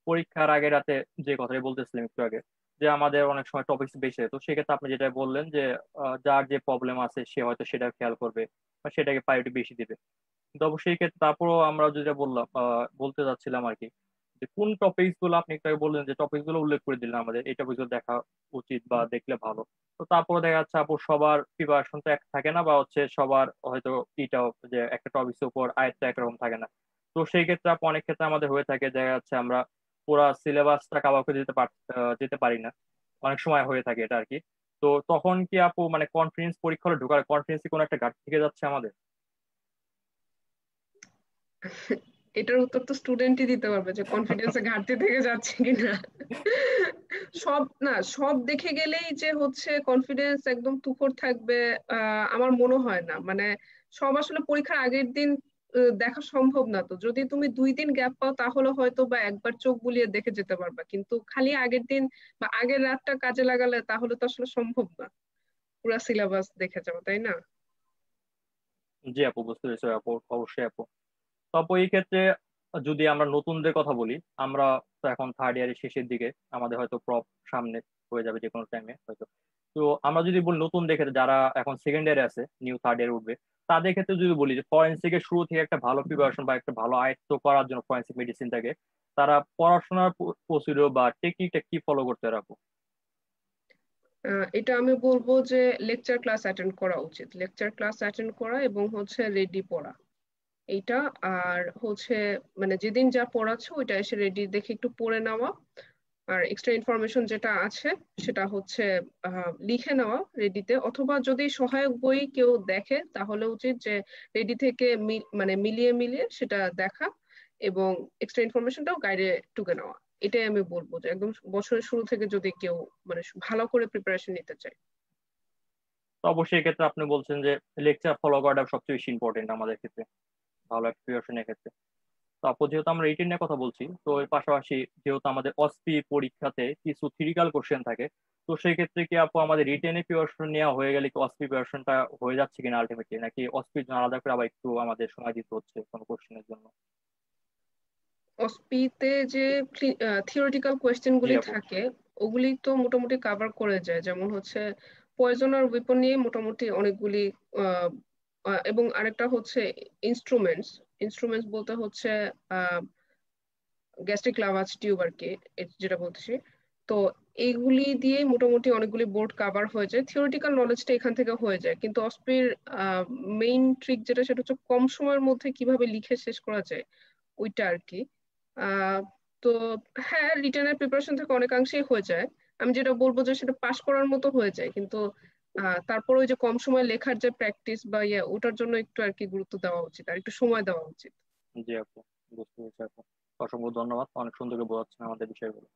পরীক্ষার আগে রাতে যে কথাই বলতেছিলাম একটু আগে, যে আমাদের অনেক সময় টপিকস বেশি হয়। তো সেক্ষেত্রে আপনি যেটা বললেন যে যার যে প্রবলেম আছে সে হয়তো সেটা খেয়াল করবে বা সেটাকে প্রায়োরিটি বেশি দিবে। কিন্তু অবশ্যই এই ক্ষেত্রে তারপরও আমরা যেটা বললাম বলতে যাচ্ছিলাম আর কি, যে কোন টপিকস গুলো আপনি একটু আগে বললেন যে টপিকস গুলো উল্লেখ করে দিলেন আমাদের এই টপিক গুলো দেখা উচিত বা দেখলে ভালো। তো তারপরে দেখা যাচ্ছে আপু সবার প্রিপারেশন তো এক থাকে না, বা হচ্ছে সবার হয়তো এটাও যে একটা টপিকের উপর আয়ত্ত একরকম থাকে না। তো সেই ক্ষেত্রে আপু অনেক ক্ষেত্রে আমাদের হয়ে থাকে দেখা যাচ্ছে আমরা পুরা সিলেবাসটা কাভার করে যেতে পারি না, অনেক সময় হয়ে থাকে এটা আর কি। তো তখন কি আপু মানে কনফিডেন্স পরীক্ষা হলে ঢোকার কনফিডেন্স কোনো একটা ঘাটতি থেকে যাচ্ছে আমাদের? এটার উত্তর তো স্টুডেন্টই দিতে পারবে যে কনফিডেন্সে ঘাটতি থেকে যাচ্ছে কিনা। সব না, সব দেখে গেলেই যে হচ্ছে কনফিডেন্স একদম তুখর থাকবে আমার মনে হয় না। মানে সব আসলে পরীক্ষার আগের দিন দেখা সম্ভব না। তো যদি তুমি 2 দিন গ্যাপ পাও তাহলে হয়তো বা একবার চোখ বুলিয়ে দেখে যেতে পারবা, কিন্তু খালি আগের দিন বা আগের রাতটা কাজে লাগালে তাহলে তো আসলে সম্ভব না পুরা সিলেবাস দেখে যাওয়া, তাই না? জি আপু, বুঝতে পেরেছি আপু, অবশ্যই আপু। তো আপু এই ক্ষেত্রে যদি আমরা নতুনদের কথা বলি, আমরা তো এখন থার্ড ইয়ারের শেষের দিকে, আমাদের হয়তো প্রপ সামনে হয়ে যাবে যে কোনো টাইমে হয়তো। তো আমরা যদি বলি নতুনদের ক্ষেত্রে যারা এখন সেকেন্ড ইয়ারে আছে, নিউ থার্ড ইয়ারে উঠবে, তাদের ক্ষেত্রে যদি বলি যে ফরেন্সিকের শুরু থেকে একটা ভালো প্রিপারেশন বা একটা ভালো আয়ত্ত করার জন্য ফরেন্সিক মেডিসিনটাকে, তারা পড়াশোনার প্রসিডিউর বা টেকনিকটা কি ফলো করতে রাখবো? এটা আমি বলবো যে লেকচার ক্লাস অ্যাটেন্ড করা উচিত, লেকচার ক্লাস অ্যাটেন্ড করা এবং হচ্ছে রেডি পড়া এইটা। আর হচ্ছে মানে যেদিন যা পড়াচ্ছে ওইটা এসে রেডি দেখে একটু পড়ে নেওয়া। আর এক্সট্রা ইনফরমেশন যেটা আছে সেটা হচ্ছে লিখে নেওয়া রেডিতে, অথবা যদি সহায়ক বই কেউ দেখে তাহলে উচিত যে রেডি থেকে মানে মিলিয়ে মিলিয়ে সেটা দেখা এবং এক্সট্রা ইনফরমেশনটাও গাইডে টুকে নেওয়া। এটাই আমি বলবো যে একদম বছরের শুরু থেকে যদি কেউ মানে ভালো করে প্রিপারেশন নিতে চায়। তো অবশ্যই এক্ষেত্রে আপনি বলছেন যে লেকচার ফলো করাটা সবচেয়ে বেশি ইম্পর্টেন্ট আমাদের ক্ষেত্রে, ভালো একটা প্রিপারেশনের ক্ষেত্রে। তো আপু যেহেতু আমরা রিটেন নিয়ে কথা বলছি, তো এর পাশাপাশি যেহেতু আমাদের অসপি পরীক্ষাতে কিছু থিওরিক্যাল কোশ্চেন থাকে, তো সেই ক্ষেত্রে কি আপু আমাদের রিটেনে প্রিপারেশন নেওয়া হয়ে গেলে কি অসপি প্রিপারেশনটা হয়ে যাচ্ছে কিনা আলটিমেটলি, নাকি অসপির জন্য আলাদা করে আবার একটু আমাদের সময় দিতে হচ্ছে কোনো কোশ্চেনের জন্য? অসপিতে যে থিওরিটিক্যাল কোয়েশ্চেন জি গুলি আপু। থাকে ওগুলি তো মোটামুটি কাভার করে যায়, যেমন হচ্ছে পয়জন আর ওয়েপন নিয়ে মোটামুটি অনেকগুলি আহ, এবং আরেকটা হচ্ছে ইনস্ট্রুমেন্টস। ইনস্ট্রুমেন্টস বলতে হচ্ছে গ্যাস্ট্রিক লাভাজ টিউব আর কি, যেটা বলতেছি। তো এইগুলি দিয়ে মোটামুটি অনেকগুলি বোর্ড কাভার হয়ে যায়, থিওরিটিক্যাল নলেজটা এখান থেকে হয়ে যায়। কিন্তু অসপির মেইন ট্রিক যেটা সেটা হচ্ছে কম সময়ের মধ্যে কিভাবে লিখে শেষ করা যায় ওইটা আর কি। আহ তো হ্যাঁ, রিটেনের প্রিপারেশন থেকে অনেকাংশেই হয়ে যায়। আমি যেটা বলবো যে সেটা পাশ করার মতো হয়ে যায়, কিন্তু তারপর ওই যে কম সময় লেখার যে প্র্যাকটিস বা ইয়ে ওটার জন্য একটু আর কি গুরুত্ব দেওয়া উচিত আর একটু সময় দেওয়া উচিত। জি আপু, বুঝতে পেরেছি আপু। অসংখ্য ধন্যবাদ, অনেক সুন্দর করে বোঝাচ্ছেন আমাদের বিষয়গুলো।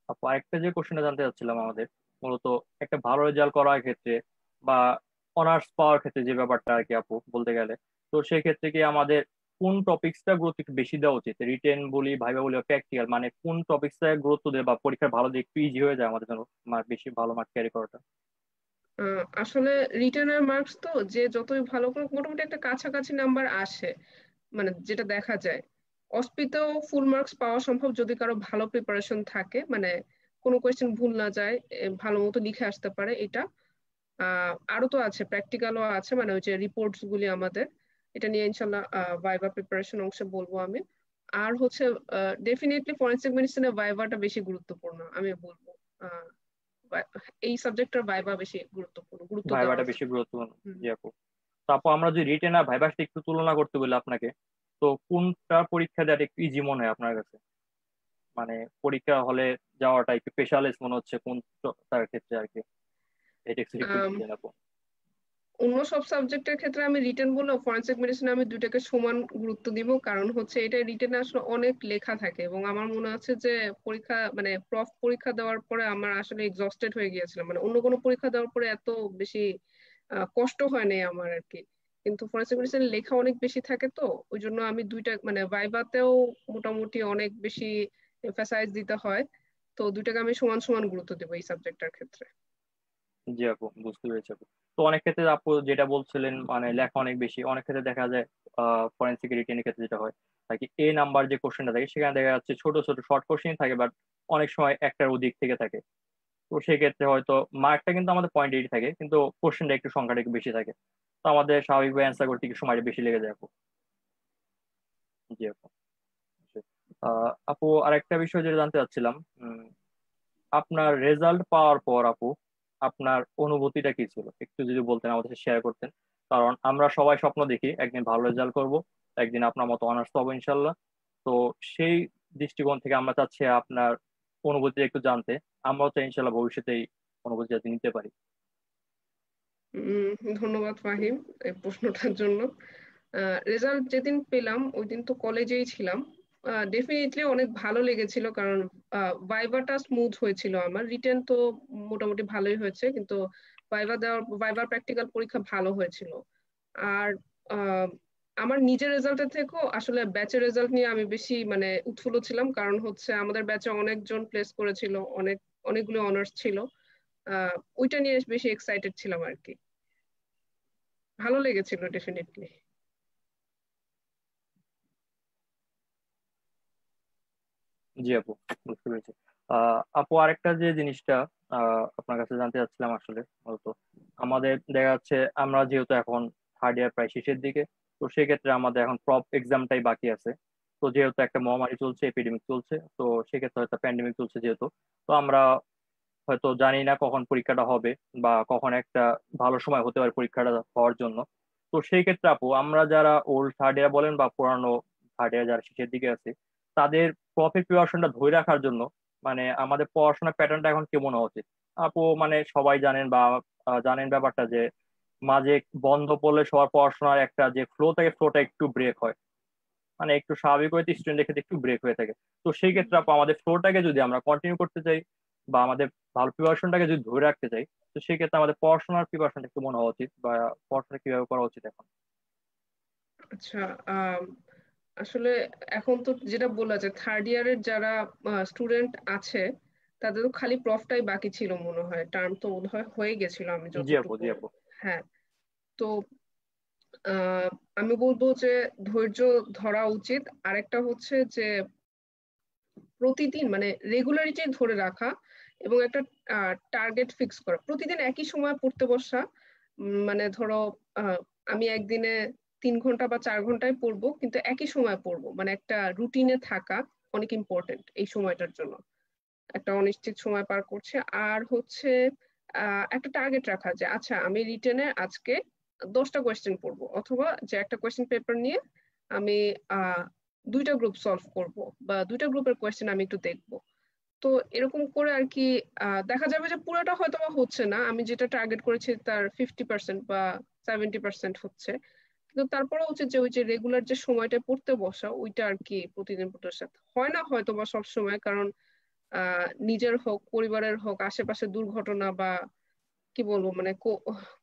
আপু আরেকটা যে কোশ্চেনটা জানতে চাচ্ছিলাম আমাদের, মূলত একটা ভালো রেজাল্ট করার ক্ষেত্রে বা অনার্স পাওয়ার ক্ষেত্রে যে ব্যাপারটা আর কি আপু বলতে গেলে, তো সেই ক্ষেত্রে কি আমাদের কোন টপিক্সটা গুরুত্ব একটু বেশি দেওয়া উচিত, রিটেন বলি ভাইবা বলি প্র্যাকটিক্যাল, মানে কোন টপিক্সটা গুরুত্ব দেয় বা পরীক্ষার ভালো দিয়ে একটু ইজি হয়ে যায় আমাদের জন্য বেশি ভালো মার্ক ক্যারি করাটা? আসলে রিটার্নের মার্কস তো যে যতই ভালো করে মোটামুটি একটা কাছাকাছি নাম্বার আসে, মানে যেটা দেখা যায়। অস্পিতেও ফুল মার্কস পাওয়া সম্ভব যদি কারো ভালো প্রিপারেশন থাকে, মানে কোনো কোয়েশ্চেন ভুল না যায়, ভালো মতো লিখে আসতে পারে এটা। আরো তো আছে, প্র্যাকটিক্যালও আছে, মানে ওই যে রিপোর্টস গুলি আমাদের, এটা নিয়ে ইনশাল্লাহ ভাইবা প্রিপারেশন অংশে বলবো আমি। আর হচ্ছে ডেফিনেটলি ফরেনসিক মেডিসিনের ভাইভাটা বেশি গুরুত্বপূর্ণ আমি বলবো। আহ, এই সাবজেক্টের ভাইবা বেশি গুরুত্বপূর্ণ, গুরুত্ব দেওয়া ভাইবাটা উচিত। বেশি গুরুত্বপূর্ণ। হুম। জি আপু। তারপর আমরা যদি রিটেন আর ভাইবার সাথে একটু তুলনা করতে বলি আপনাকে, তো কোনটা পরীক্ষা দেওয়াটা একটু ইজি মনে হয় আপনার কাছে? মানে পরীক্ষা হলে যাওয়াটা একটু স্পেশালিস্ট মনে হচ্ছে কোন তার ক্ষেত্রে আর কি, এটা একটু আম, বুঝে নেবো। অন্য সব সাবজেক্টের ক্ষেত্রে আমি রিটেন বললেও ফরেনসিক মেডিসিনে আমি দুইটাকে সমান গুরুত্ব দিব, কারণ হচ্ছে এটা রিটেনে আসলে অনেক লেখা থাকে এবং আমার মনে আছে যে পরীক্ষা মানে প্রফ পরীক্ষা দেওয়ার পরে আমার আসলে এক্সস্টেড হয়ে গিয়েছিলাম, মানে অন্য কোনো পরীক্ষা দেওয়ার পরে এত বেশি কষ্ট হয় নাই আমার আর কি। কিন্তু ফরেনসিক মেডিসিনে লেখা অনেক বেশি থাকে, তো ওই জন্য আমি দুইটা মানে ভাইভাতেও মোটামুটি অনেক বেশি এমফাসাইজ দিতে হয়। তো দুইটাকে আমি সমান সমান গুরুত্ব দেবো এই সাবজেক্টের ক্ষেত্রে। জি আপু, বুঝতে পেরেছি আপু। তো অনেক ক্ষেত্রে আপু যেটা বলছিলেন মানে লেখা অনেক বেশি, অনেক ক্ষেত্রে দেখা যায় ফরেন্সিক রিটেনের ক্ষেত্রে যেটা হয় আর কি, এ নাম্বার যে কোশ্চেনটা থাকে সেখানে দেখা যাচ্ছে ছোট ছোট শর্ট কোশ্চেন থাকে, বাট অনেক সময় একটার অধিক থেকে থাকে। তো সেই ক্ষেত্রে হয়তো মার্কটা কিন্তু আমাদের 0.8 থাকে, কিন্তু কোশ্চেনটা একটু সংখ্যাটা একটু বেশি থাকে। তো আমাদের স্বাভাবিকভাবে অ্যান্সার করতে একটু সময়টা বেশি লেগে যায় আপু। জি আপু। আপু আরেকটা বিষয় যেটা জানতে চাচ্ছিলাম, আপনার রেজাল্ট পাওয়ার পর আপু আপনার অনুভূতিটা কি ছিল, একটু যদি বলতেন আমাদের সাথে শেয়ার করতেন। কারণ আমরা সবাই স্বপ্ন দেখি একদিন ভালো রেজাল্ট করব, একদিন আপনার মতো অনার্স পাবো ইনশাল্লাহ। তো সেই দৃষ্টিকোণ থেকে আমরা চাচ্ছি আপনার অনুভূতি একটু জানতে। আমরাও চাই ইনশাল্লাহ ভবিষ্যতে এই অনুভূতি যাতে নিতে পারি। ধন্যবাদ ফাহিম এই প্রশ্নটার জন্য। রেজাল্ট যেদিন পেলাম ওই দিন তো কলেজেই ছিলাম। ডেফিনেটলি অনেক ভালো লেগেছিল, কারণ ভাইভাটা স্মুথ হয়েছিল। আমার রিটেন তো মোটামুটি ভালোই হয়েছে, কিন্তু ভাইবার প্র্যাকটিক্যাল পরীক্ষা ভালো হয়েছিল। আর আহ, আমার নিজের রেজাল্টের থেকেও আসলে ব্যাচের রেজাল্ট নিয়ে আমি বেশি মানে উৎফুল্ল ছিলাম, কারণ হচ্ছে আমাদের ব্যাচে অনেকজন প্লেস করেছিল, অনেকগুলো অনার্স ছিল। ওইটা নিয়ে বেশি এক্সাইটেড ছিলাম আর কি। ভালো লেগেছিল ডেফিনেটলি। জি আপু, বুঝতে পেরেছি। আপু আরেকটা যে জিনিসটা আপনার কাছে জানতে চাচ্ছিলাম আসলে মূলত, আমাদের দেখা যাচ্ছে আমরা যেহেতু এখন থার্ড ইয়ার প্রায় শেষের দিকে, তো সেক্ষেত্রে আমাদের এখন প্রপ এক্সামটাই বাকি আছে। তো যেহেতু একটা মহামারী চলছে, এপিডেমিক চলছে, তো সেক্ষেত্রে হয়তো প্যান্ডেমিক চলছে যেহেতু, তো আমরা হয়তো জানি না কখন পরীক্ষাটা হবে বা কখন একটা ভালো সময় হতে পারে পরীক্ষাটা হওয়ার জন্য। তো সেই ক্ষেত্রে আপু আমরা যারা ওল্ড থার্ড ইয়ার বলেন বা পুরানো থার্ড ইয়ার যারা শেষের দিকে আছে, তাদের প্রফিট প্রিপারেশনটা ধরে রাখার জন্য মানে আমাদের পড়াশোনার প্যাটার্নটা এখন কেমন হওয়া উচিত আপু? মানে সবাই জানেন বা জানেন ব্যাপারটা যে মাঝে বন্ধ পড়লে সবার পড়াশোনার একটা যে ফ্লো থাকে, ফ্লোটা একটু ব্রেক হয়, মানে একটু স্বাভাবিক হয়তো স্টুডেন্টের ক্ষেত্রে একটু ব্রেক হয়ে থাকে। তো সেই ক্ষেত্রে আপু আমাদের ফ্লোটাকে যদি আমরা কন্টিনিউ করতে চাই বা আমাদের ভালো প্রিপারেশনটাকে যদি ধরে রাখতে চাই, তো সেই ক্ষেত্রে আমাদের পড়াশোনার প্রিপারেশনটা একটু মনে হওয়া উচিত বা পড়াশোনা কিভাবে করা উচিত এখন। আচ্ছা, আসলে এখন তো যেটা বলা যায় থার্ড ইয়ারের যারা স্টুডেন্ট আছে তাদের তো খালি প্রফটাই বাকি ছিল মনে হয়, টার্ম তো বোধহয় হয়ে গেছিল আমি জি আপু, যতটুকু। জি আপু। হ্যাঁ। তো আমি বলবো যে ধৈর্য ধরা উচিত। আরেকটা হচ্ছে যে প্রতিদিন মানে রেগুলারিটি ধরে রাখা এবং একটা টার্গেট ফিক্স করা, প্রতিদিন একই সময় পড়তে বসা। মানে ধরো আমি একদিনে 3 ঘন্টা বা 4 ঘন্টায় পড়বো, কিন্তু একই সময় পড়বো, মানে একটা রুটিনে থাকা অনেক ইম্পর্টেন্ট এই সময়টার জন্য। একটা অনিশ্চিত সময় পার করছে। আর হচ্ছে একটা টার্গেট রাখা যে আচ্ছা আমি রিটেনে আজকে 10টা কোয়েশ্চেন পড়বো, অথবা যে একটা কোয়েশ্চেন পেপার নিয়ে আমি আহ 2টা গ্রুপ সলভ করব, বা 2টা গ্রুপের কোয়েশ্চেন আমি একটু দেখবো। তো এরকম করে আর কি দেখা যাবে যে পুরোটা হয়তো বা হচ্ছে না, আমি যেটা টার্গেট করেছি তার 50% বা 70% হচ্ছে, কিন্তু তারপরে উচিত যে ওই যে রেগুলার যে সময়টা পড়তে বসা ওইটা আর কি প্রতিদিন পড়তে সাথে হয় না হয়তো বা সব সময়, কারণ নিজের হোক পরিবারের হোক আশেপাশে দুর্ঘটনা বা কি বলবো মানে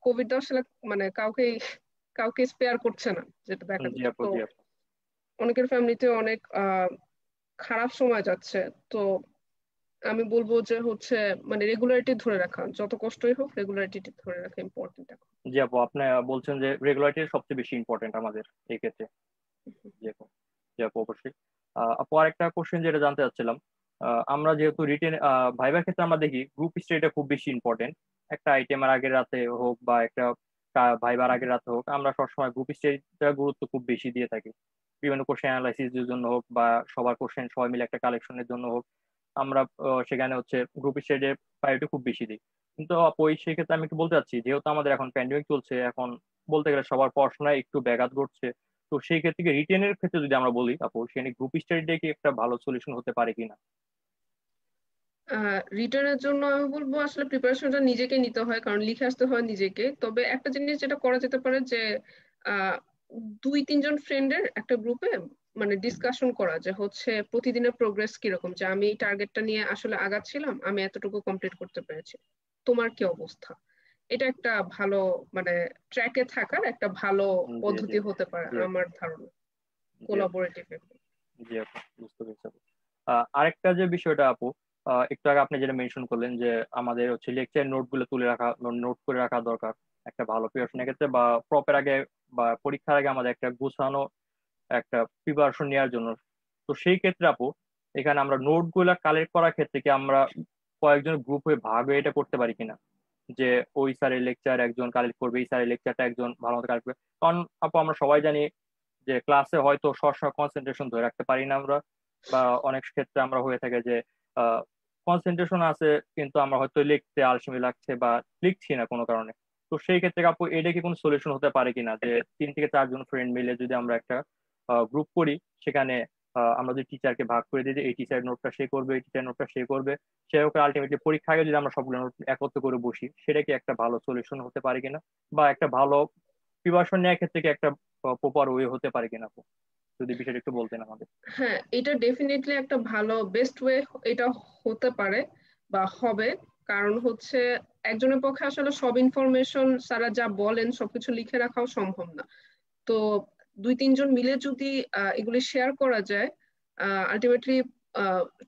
কোভিড তো আসলে মানে কাউকে স্পেয়ার করছে না যেটা দেখা জি যাচ্ছে। আপু, তো জি আপু। অনেকের ফ্যামিলিতে অনেক খারাপ সময় যাচ্ছে। তো আমি বলবো যে হচ্ছে মানে রেগুলারিটি ধরে রাখা, যত কষ্টই হোক রেগুলারিটি ধরে রাখা ইম্পর্টেন্ট এখন। জি আপু, আপনি বলছেন যে রেগুলারিটি সবচেয়ে বেশি ইম্পর্টেন্ট আমাদের এই ক্ষেত্রে। জি আপু, জি আপু, অবশ্যই। আপু আরেকটা কোশ্চেন যেটা জানতে চাচ্ছিলাম, আমরা যেহেতু রিটেন ভাইবার ক্ষেত্রে আমরা দেখি গ্রুপ স্টাডিটা খুব বেশি ইম্পর্টেন্ট। একটা আইটেমের আগের রাতে হোক বা একটা ভাইবার আগের রাতে হোক, আমরা সবসময় গ্রুপ স্টাডিটা গুরুত্ব খুব বেশি দিয়ে থাকি। বিভিন্ন কোশ্চেন অ্যানালাইসিস এর জন্য হোক বা সবার কোশ্চেন সবাই মিলে একটা কালেকশনের জন্য হোক, আমরা সেখানে হচ্ছে গ্রুপ স্টাডির প্রায়োরিটি খুব বেশি দিই। কিন্তু আপু সেই ক্ষেত্রে আমি একটু বলতে চাচ্ছি, যেহেতু আমাদের এখন প্যান্ডেমিক চলছে, এখন বলতে গেলে সবার পড়াশোনায় একটু ব্যাঘাত ঘটছে। তো সেই ক্ষেত্রে রিটেনের ক্ষেত্রে যদি আমরা বলি আপু, সেখানে গ্রুপ স্টাডিটা কি একটা ভালো সলিউশন হতে পারে কিনা? রিটার্নের জন্য আমি বলবো আসলে প্রিপারেশনটা নিজেকে নিতে হয়, কারণ লিখে আসতে হয় নিজেকে। তবে একটা জিনিস যেটা করা যেতে পারে যে আহ 2-3 জন ফ্রেন্ডের একটা গ্রুপে মানে ডিসকাশন করা, যে হচ্ছে প্রতিদিনের প্রোগ্রেস কিরকম, যে আমি এই টার্গেটটা নিয়ে আসলে আগাচ্ছিলাম, আমি এতটুকু কমপ্লিট করতে পেরেছি, তোমার কি অবস্থা। এটা একটা ভালো মানে ট্র্যাকে থাকার একটা ভালো জি, জি, পদ্ধতি হতে পারে জি আপু, আমার ধারণা, জি আপু, কোলাবোরেটিভ। জি আপু, বুঝতে পেরেছি আপু। আরেকটা যে বিষয়টা আপু, একটু আগে আপনি যেটা মেনশন করলেন যে আমাদের হচ্ছে লেকচার নোট গুলো তুলে রাখা, নোট করে রাখা দরকার একটা ভালো প্রিপারেশনের ক্ষেত্রে বা প্রপের আগে বা পরীক্ষার আগে আমাদের একটা গুছানো একটা প্রিপারেশন নেওয়ার জন্য। তো সেই ক্ষেত্রে আপু এখানে আমরা নোট গুলা কালেক্ট করার ক্ষেত্রে কি আমরা কয়েকজন গ্রুপ হয়ে ভাগ হয়ে এটা করতে পারি কিনা, যে ওই স্যারের লেকচার একজন কালেক্ট করবে, এই স্যারের লেকচারটা একজন ভালো মতো কালেক্ট করবে। কারণ আপু আমরা সবাই জানি যে ক্লাসে হয়তো সবসময় কনসেন্ট্রেশন ধরে রাখতে পারি না আমরা, বা অনেক ক্ষেত্রে আমরা হয়ে থাকে যে কনসেন্ট্রেশন আছে কিন্তু আমরা হয়তো লিখতে আলসেমি লাগছে বা লিখছি না কোনো কারণে। তো সেই ক্ষেত্রে আপু এটা কি কোনো সলিউশন হতে পারে কিনা, যে 3 থেকে 4 জন ফ্রেন্ড মিলে যদি আমরা একটা গ্রুপ করি, সেখানে আমরা যদি টিচারকে ভাগ করে দিই যে এই টিচার নোটটা সে করবে, এই টিচার নোটটা সে করবে, সে হোক আলটিমেটলি পরীক্ষা আগে যদি আমরা সবগুলো নোট একত্র করে বসি, সেটা কি একটা ভালো সলিউশন হতে পারে কিনা, বা একটা ভালো প্রিপারেশন নেওয়ার ক্ষেত্রে কি একটা প্রপার ওয়ে হতে পারে কিনা আপু, যদি বিষয়টা একটু বলতেন আমাদের। হ্যাঁ, এটা ডেফিনেটলি একটা ভালো বেস্ট ওয়ে এটা হতে পারে বা হবে। কারণ হচ্ছে একজনের পক্ষে আসলে সব ইনফরমেশন সারা যা বলেন সবকিছু লিখে রাখাও সম্ভব না। তো 2-3 জন মিলে যদি এগুলি শেয়ার করা যায়, আলটিমেটলি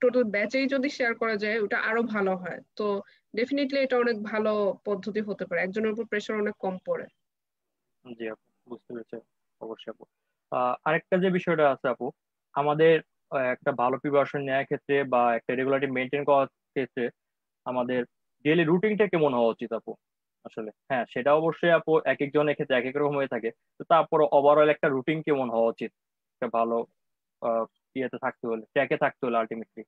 টোটাল ব্যাচেই যদি শেয়ার করা যায় ওটা আরো ভালো হয়। তো ডেফিনেটলি এটা অনেক ভালো পদ্ধতি হতে পারে, একজনের উপর প্রেশার অনেক কম পড়ে। জি আপু, বুঝতে পেরেছি। অবশ্যই আপু, আরেকটা যে বিষয়টা আছে আপু, আমাদের একটা ভালো প্রিপারেশন নেওয়ার ক্ষেত্রে বা একটা রেগুলারিটি মেনটেন করার ক্ষেত্রে আমাদের ডেইলি রুটিনটা কেমন হওয়া উচিত আপু? আসলে হ্যাঁ, সেটা অবশ্যই আপু এক একজনের ক্ষেত্রে এক এক রকম হয়ে থাকে। তো তারপর ওভারঅল একটা রুটিন কেমন হওয়া উচিত একটা ভালো আহ, ইয়েতে থাকতে হলে, ট্র্যাকে থাকতে হলে আলটিমেটলি?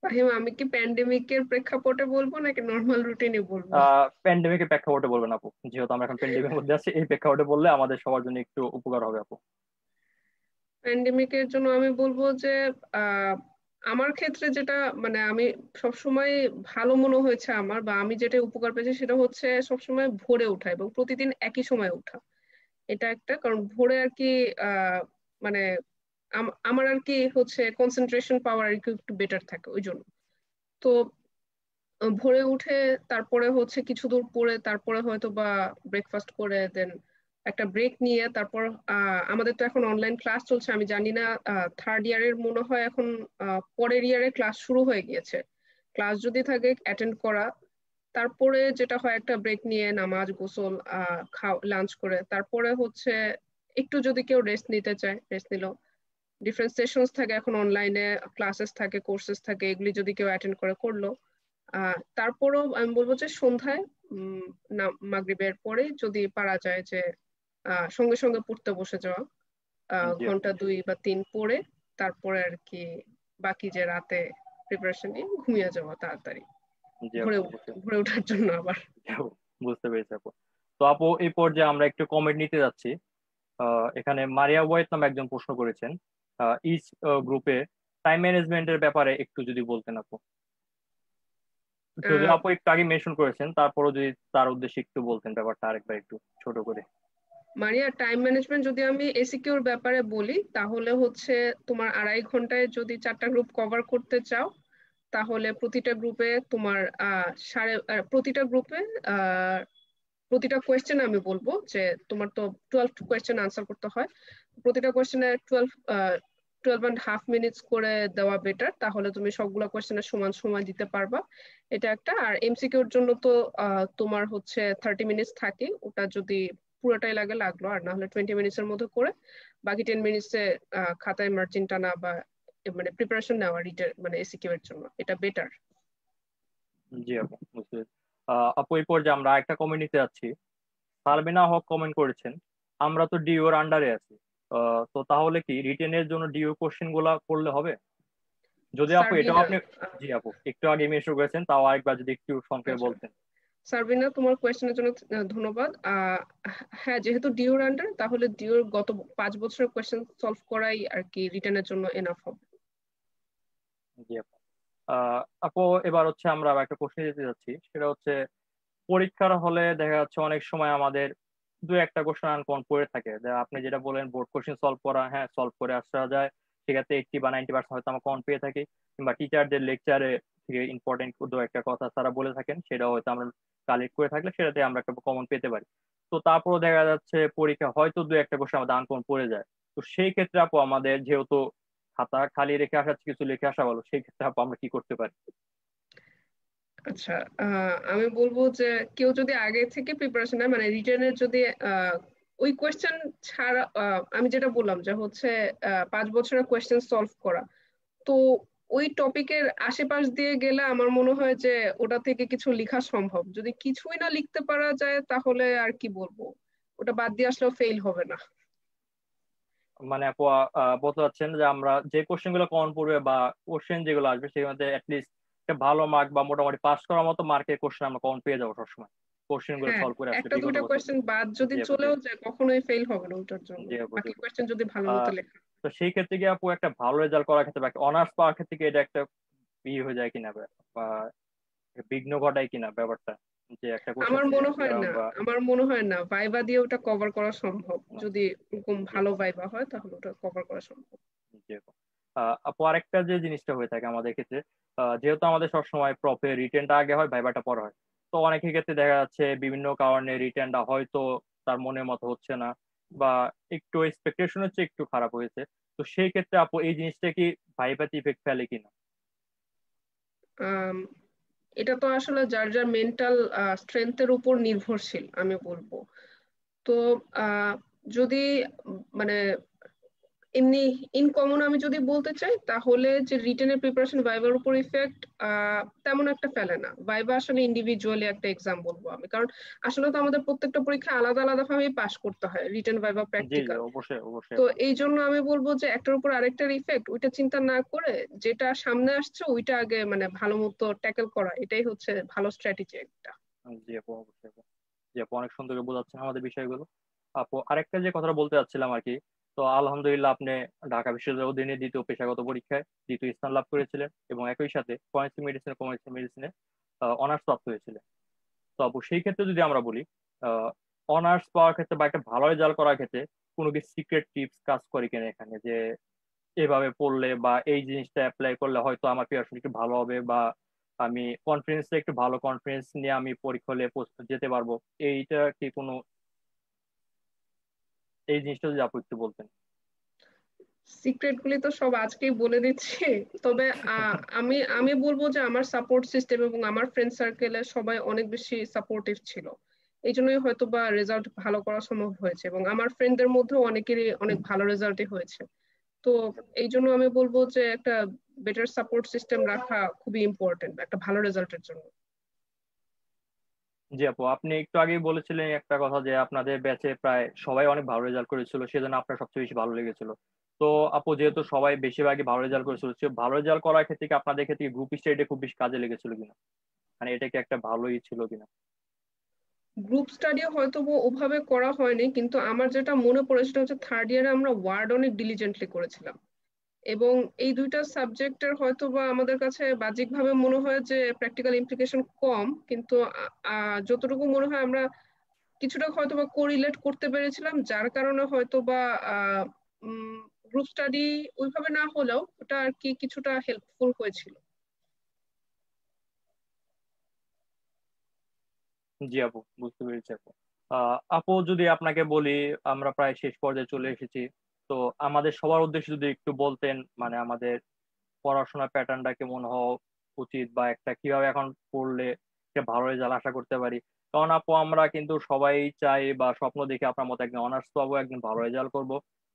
ফাহিম, আমি কি প্যান্ডেমিকের প্রেক্ষাপটে বলবো নাকি নর্মাল রুটিনে বলবো? প্যান্ডেমিকের প্রেক্ষাপটে বলবেন আপু, যেহেতু আমরা এখন প্যান্ডেমিকের মধ্যে আছি, এই প্রেক্ষাপটে বললে আমাদের সবার জন্য একটু উপকার হবে আপু। প্যান্ডেমিকের জন্য আমি বলবো যে আহ, আমার ক্ষেত্রে যেটা মানে আমি সবসময় ভালো মনে হয়েছে আমার, বা আমি যেটা উপকার পেয়েছি সেটা হচ্ছে সবসময় ভোরে ওঠা এবং প্রতিদিন একই সময় ওঠা। এটা একটা কারণ ভোরে আর কি আহ মানে আমার আর কি হচ্ছে কনসেন্ট্রেশন পাওয়ার আর কি একটু বেটার থাকে ওই জন্য। তো ভোরে উঠে তারপরে হচ্ছে কিছু দূর পরে তারপরে হয়তো বা ব্রেকফাস্ট করে দেন একটা ব্রেক নিয়ে তারপর আমাদের তো এখন অনলাইন ক্লাস চলছে, আমি জানি না থার্ড ইয়ারের মনে হয় এখন পরের ইয়ারে ক্লাস শুরু হয়ে গিয়েছে। ক্লাস যদি থাকে অ্যাটেন্ড করা, তারপরে যেটা হয় একটা ব্রেক নিয়ে নামাজ গোসল লাঞ্চ করে তারপরে হচ্ছে একটু যদি কেউ রেস্ট নিতে চায় রেস্ট নিল। ডিফারেন্ট সেশনস থাকে এখন অনলাইনে, ক্লাসেস থাকে কোর্সেস থাকে, এগুলি যদি কেউ অ্যাটেন্ড করে করলো। তারপরেও আমি বলবো যে সন্ধ্যায় না মাগরিবের পরে যদি পারা যায় যে সঙ্গে সঙ্গে পড়তে বসে যাওয়া, জি আপু। ঘন্টা 2 বা 3 পড়ে তারপরে আর কি বাকি যে রাতে প্রিপারেশন নিয়ে ঘুমিয়ে যাওয়া তাড়াতাড়ি জি ভোরে আপু, বুঝতে ভোরে ওঠার জন্য আবার। জি আপু, বুঝতে পেরেছি আপু। তো আপু এই পর্যায়ে আমরা একটু কমেন্ট নিতে যাচ্ছি। এখানে মারিয়া ওয়েট নামে একজন প্রশ্ন করেছেন, ইচ গ্রুপে টাইম ম্যানেজমেন্টের ব্যাপারে একটু যদি বলতেন আপু। যদি আহ, আপু একটু আগে মেনশন করেছেন, তারপরও যদি তার উদ্দেশ্যে একটু বলতেন ব্যাপারটা আরেকবার একটু ছোট করে। মারিয়া, টাইম ম্যানেজমেন্ট যদি আমি এসিকিউর ব্যাপারে বলি তাহলে হচ্ছে তোমার 2.5 ঘন্টায় যদি 4টা গ্রুপ কভার করতে চাও তাহলে প্রতিটা গ্রুপে তোমার প্রতিটা গ্রুপে প্রতিটা কোয়েশ্চেন আমি বলবো যে তোমার তো 12 কোয়েশ্চেন আনসার করতে হয়। প্রতিটা কোয়েশ্চেনে 12.5 মিনিটস করে দেওয়া বেটার, তাহলে তুমি সবগুলা কোয়েশ্চেনের সমান সময় দিতে পারবা। এটা একটা। আর এমসিকিউর জন্য তো তোমার হচ্ছে 30 মিনিটস থাকে, ওটা যদি পুরোটাই লাগে লাগলো, আর না হলে 20 মিনিটস এর মধ্যে করে বাকি 10 মিনিটসে খাতায় মার্জিন টানা বা মানে প্রিপারেশন নেওয়া রিটের মানে এসিকিউ এর জন্য এটা বেটার। জি আপু, বুঝতে পেরেছি। আপু এই পর্যায়ে আমরা একটা কমেন্ট নিতে যাচ্ছি। সালমিনা হক কমেন্ট করেছেন, আমরা তো ডিওর আন্ডারে আছি, তো তাহলে কি রিটেনের জন্য ডিও কোশ্চেন গুলা করলে হবে? যদি আপু এটাও সার্বিনা, আপনি, জি আপু একটু আগে মেনশন করেছেন, তাও আরেকবার যদি একটু সংক্ষেপে আচ্ছা, বলতেন। সার্বিনা তোমার কোয়েশ্চেনের জন্য ধন্যবাদ। হ্যাঁ, যেহেতু ডিওর আন্ডার তাহলে ডিওর গত 5 বছরের কোয়েশ্চেন সলভ করাই আর কি রিটার্নের জন্য এনাফ হবে। জি আপু। আপু এবার হচ্ছে আমরা আবার একটা প্রশ্ন দিতে যাচ্ছি, সেটা হচ্ছে পরীক্ষার হলে দেখা যাচ্ছে অনেক সময় আমাদের দু একটা কোশ্চেন আনকমন পড়ে থাকে, আপনি যেটা বলেন বোর্ড কোশ্চেন সলভ করা, হ্যাঁ সলভ করে আসা যায়, সেক্ষেত্রে 80 বা 90% হয়তো আমরা কমন পেয়ে থাকি, কিংবা টিচারদের লেকচারে থেকে ইম্পর্টেন্ট দু একটা কথা তারা বলে থাকেন, সেটা হয়তো আমরা কালেক্ট করে থাকলে সেটাতে আমরা একটা কমন পেতে পারি। তো তারপরও দেখা যাচ্ছে পরীক্ষা হয়তো দু একটা কোশ্চেন আমাদের আনকমন পড়ে যায়। তো সেই ক্ষেত্রে আপু আমাদের যেহেতু খাতা খালি রেখে আসা কিছু লিখে আসা ভালো, সেই ক্ষেত্রে আপু আমরা কি করতে পারি? আচ্ছা, আমি বলবো যে কেউ যদি আগে থেকে প্রিপারেশন নেয় মানে রিটেনের যদি আহ, ওই কোয়েশ্চেন ছাড়া আমি যেটা বললাম যে হচ্ছে 5 বছরের কোয়েশ্চেন সলভ করা, তো ওই টপিকের আশেপাশ দিয়ে গেলে আমার মনে হয় যে ওটা থেকে কিছু লেখা সম্ভব। যদি কিছুই না লিখতে পারা যায় তাহলে আর কি বলবো, ওটা বাদ দিয়ে আসলেও ফেল হবে না। মানে আপু বলতে চাচ্ছেন যে আমরা যে কোশ্চেন গুলো কমন পড়বে বা কোশ্চেন যেগুলো আসবে সেগুলোতে অ্যাটলিস্ট একটা ভালো মার্ক বা মোটামুটি পাস করার মতো মার্কের কোশ্চেন আমরা কমন পেয়ে যাবো সবসময়, কোশ্চেন গুলো হ্যাঁ, সলভ করে আসলে একটা বিগত দুইটা বছর। কোয়েশ্চেন বাদ যদি জি আপু জি। চলেও যায় কখনোই ফেল হবে না ওটার জন্য, জি আপু জি বাকি আপু। কোয়েশ্চেন যদি ভালো মতো আহ, লেখা। তো সেই ক্ষেত্রে কি আপু একটা ভালো রেজাল্ট করার ক্ষেত্রে বা অনার্স পাওয়ার ক্ষেত্রে কি এটা একটা হয়ে যায় কিনা বা বিঘ্ন ঘটায় কিনা ব্যাপারটা, যে একটা কোশ্চেন আমার মনে সিলেক্ট হয় না, বা আমার মনে হয় না ভাইবা দিয়ে ওটা কভার করা সম্ভব। যদি এরকম জি ভালো ভাইবা হয় তাহলে ওটা কভার করা সম্ভব। জি আপু। আপু আরেকটা যে জিনিসটা হয়ে থাকে আমাদের ক্ষেত্রে, যেহেতু আমাদের সবসময় প্রপে রিটেনটা আগে হয় ভাইবাটা পরে হয়, তো অনেকের ক্ষেত্রে দেখা যাচ্ছে বিভিন্ন কারণে রিটেনটা হয়তো তার মনের মতো হচ্ছে না বা একটু এক্সপেকটেশন হচ্ছে একটু খারাপ হয়েছে। তো সেই ক্ষেত্রে আপু এই জিনিসটা কি ভাইবাতে ইফেক্ট ফেলে কিনা? আম, এটা তো আসলে যার যার মেন্টাল স্ট্রেংথের উপর নির্ভরশীল আমি বলবো। তো আহ, যদি মানে এমনি ইন কমন আমি যদি বলতে চাই তাহলে যে রিটেনের প্রিপারেশন ভাইবার উপর ইফেক্ট তেমন একটা ফেলে না। ভাইবা আসলে ইন্ডিভিজুয়ালি একটা এক্সাম বলবো আমি, কারণ আসলে তো আমাদের প্রত্যেকটা পরীক্ষা আলাদা আলাদা ভাবে পাস করতে হয়, রিটেন ভাইবা জি জি প্র্যাকটিক্যাল। অবশ্যই অবশ্যই তো আপু। এই জন্য আমি বলবো যে একটার উপর আরেকটার ইফেক্ট ওইটা চিন্তা না করে যেটা সামনে আসছে ওইটা আগে মানে ভালো মতো ট্যাকেল করা, এটাই হচ্ছে ভালো স্ট্র্যাটেজি একটা। জি আপু অবশ্যই আপু। জি আপু অনেক সুন্দর করে বোঝাচ্ছেন আমাদের বিষয়গুলো। আপু আরেকটা যে কথাটা বলতে চাচ্ছিলাম আর কি, তো আলহামদুলিল্লাহ আপনি ঢাকা বিশ্ববিদ্যালয়ের অধীনে দ্বিতীয় পেশাগত পরীক্ষায় দ্বিতীয় স্থান লাভ করেছিলেন এবং একই সাথে ফরেনসিক মেডিসিন কমার্শিয়াল মেডিসিনে অনার্স প্রাপ্ত হয়েছিলেন। তো আপু সেই ক্ষেত্রে যদি আমরা বলি, অনার্স পাওয়ার ক্ষেত্রে বা একটা ভালো রেজাল্ট করার ক্ষেত্রে কোনো কি সিক্রেট টিপস কাজ করে কিনা এখানে, যে এভাবে পড়লে বা এই জিনিসটা অ্যাপ্লাই করলে হয়তো আমার প্রিপারেশন একটু ভালো হবে বা আমি কনফিডেন্সে একটু ভালো কনফিডেন্স নিয়ে আমি পরীক্ষা হলে যেতে পারবো, এইটা কি কোনো এই জিনিসটা যদি আপু একটু বলতেন। সিক্রেট গুলি তো সব আজকেই বলে দিচ্ছি। তবে আমি আমি বলবো যে আমার সাপোর্ট সিস্টেম এবং আমার ফ্রেন্ড সার্কেলে সবাই অনেক বেশি সাপোর্টিভ ছিল। এই জন্যই হয়তো বা রেজাল্ট ভালো করা সম্ভব হয়েছে, এবং আমার ফ্রেন্ডদের মধ্যেও অনেকেরই অনেক ভালো রেজাল্টই হয়েছে। তো এই জন্য আমি বলবো যে একটা বেটার সাপোর্ট সিস্টেম রাখা খুবই ইম্পর্টেন্ট একটা ভালো রেজাল্টের জন্য। জি আপু, আপনি একটু আগেই বলেছিলেন একটা কথা যে আপনাদের ব্যাচে প্রায় সবাই অনেক ভালো রেজাল্ট করেছিল, সেজন্য আপনার সবচেয়ে বেশি ভালো লেগেছিল। তো আপু যেহেতু সবাই বেশিরভাগই ভালো রেজাল্ট করেছিল, সে ভালো রেজাল্ট করার ক্ষেত্রে কি আপনাদের ক্ষেত্রে গ্রুপ স্টাডিটা খুব বেশি কাজে লেগেছিল কিনা, মানে এটা কি একটা ভালোই ছিল কিনা? গ্রুপ স্টাডি হয়তো ওভাবে করা হয়নি, কিন্তু আমার যেটা মনে পড়ে সেটা হচ্ছে থার্ড ইয়ারে আমরা ওয়ার্ড অনেক ডিলিজেন্টলি করেছিলাম। এবং এই দুইটা সাবজেক্টের হয়তো বা আমাদের কাছে বাহ্যিকভাবে মনে হয় যে প্র্যাকটিক্যাল ইমপ্লিকেশন কম, কিন্তু যতটুকু মনে হয় আমরা কিছুটা হয়তো বা কোরিলেট করতে পেরেছিলাম, যার কারণে হয়তো বা গ্রুপ স্টাডি ওইভাবে না হলেও ওটা আর কি কিছুটা হেল্পফুল হয়েছিল। জি আপু বুঝতে পেরেছি আপু। আপু যদি আপনাকে বলি, আমরা প্রায় শেষ পর্যায়ে চলে এসেছি, তো আমাদের সবার উদ্দেশ্যে যদি একটু বলতেন মানে আমাদের পড়াশোনার প্যাটার্নটা কেমন হওয়া উচিত বা একটা কিভাবে এখন পড়লে একটা ভালো রেজাল্ট আশা করতে পারি। কারণ আপু আমরা কিন্তু সবাই চাই বা স্বপ্ন দেখি আপনার মতো একদিন অনার্স পাবো, একদিন ভালো রেজাল্ট করব।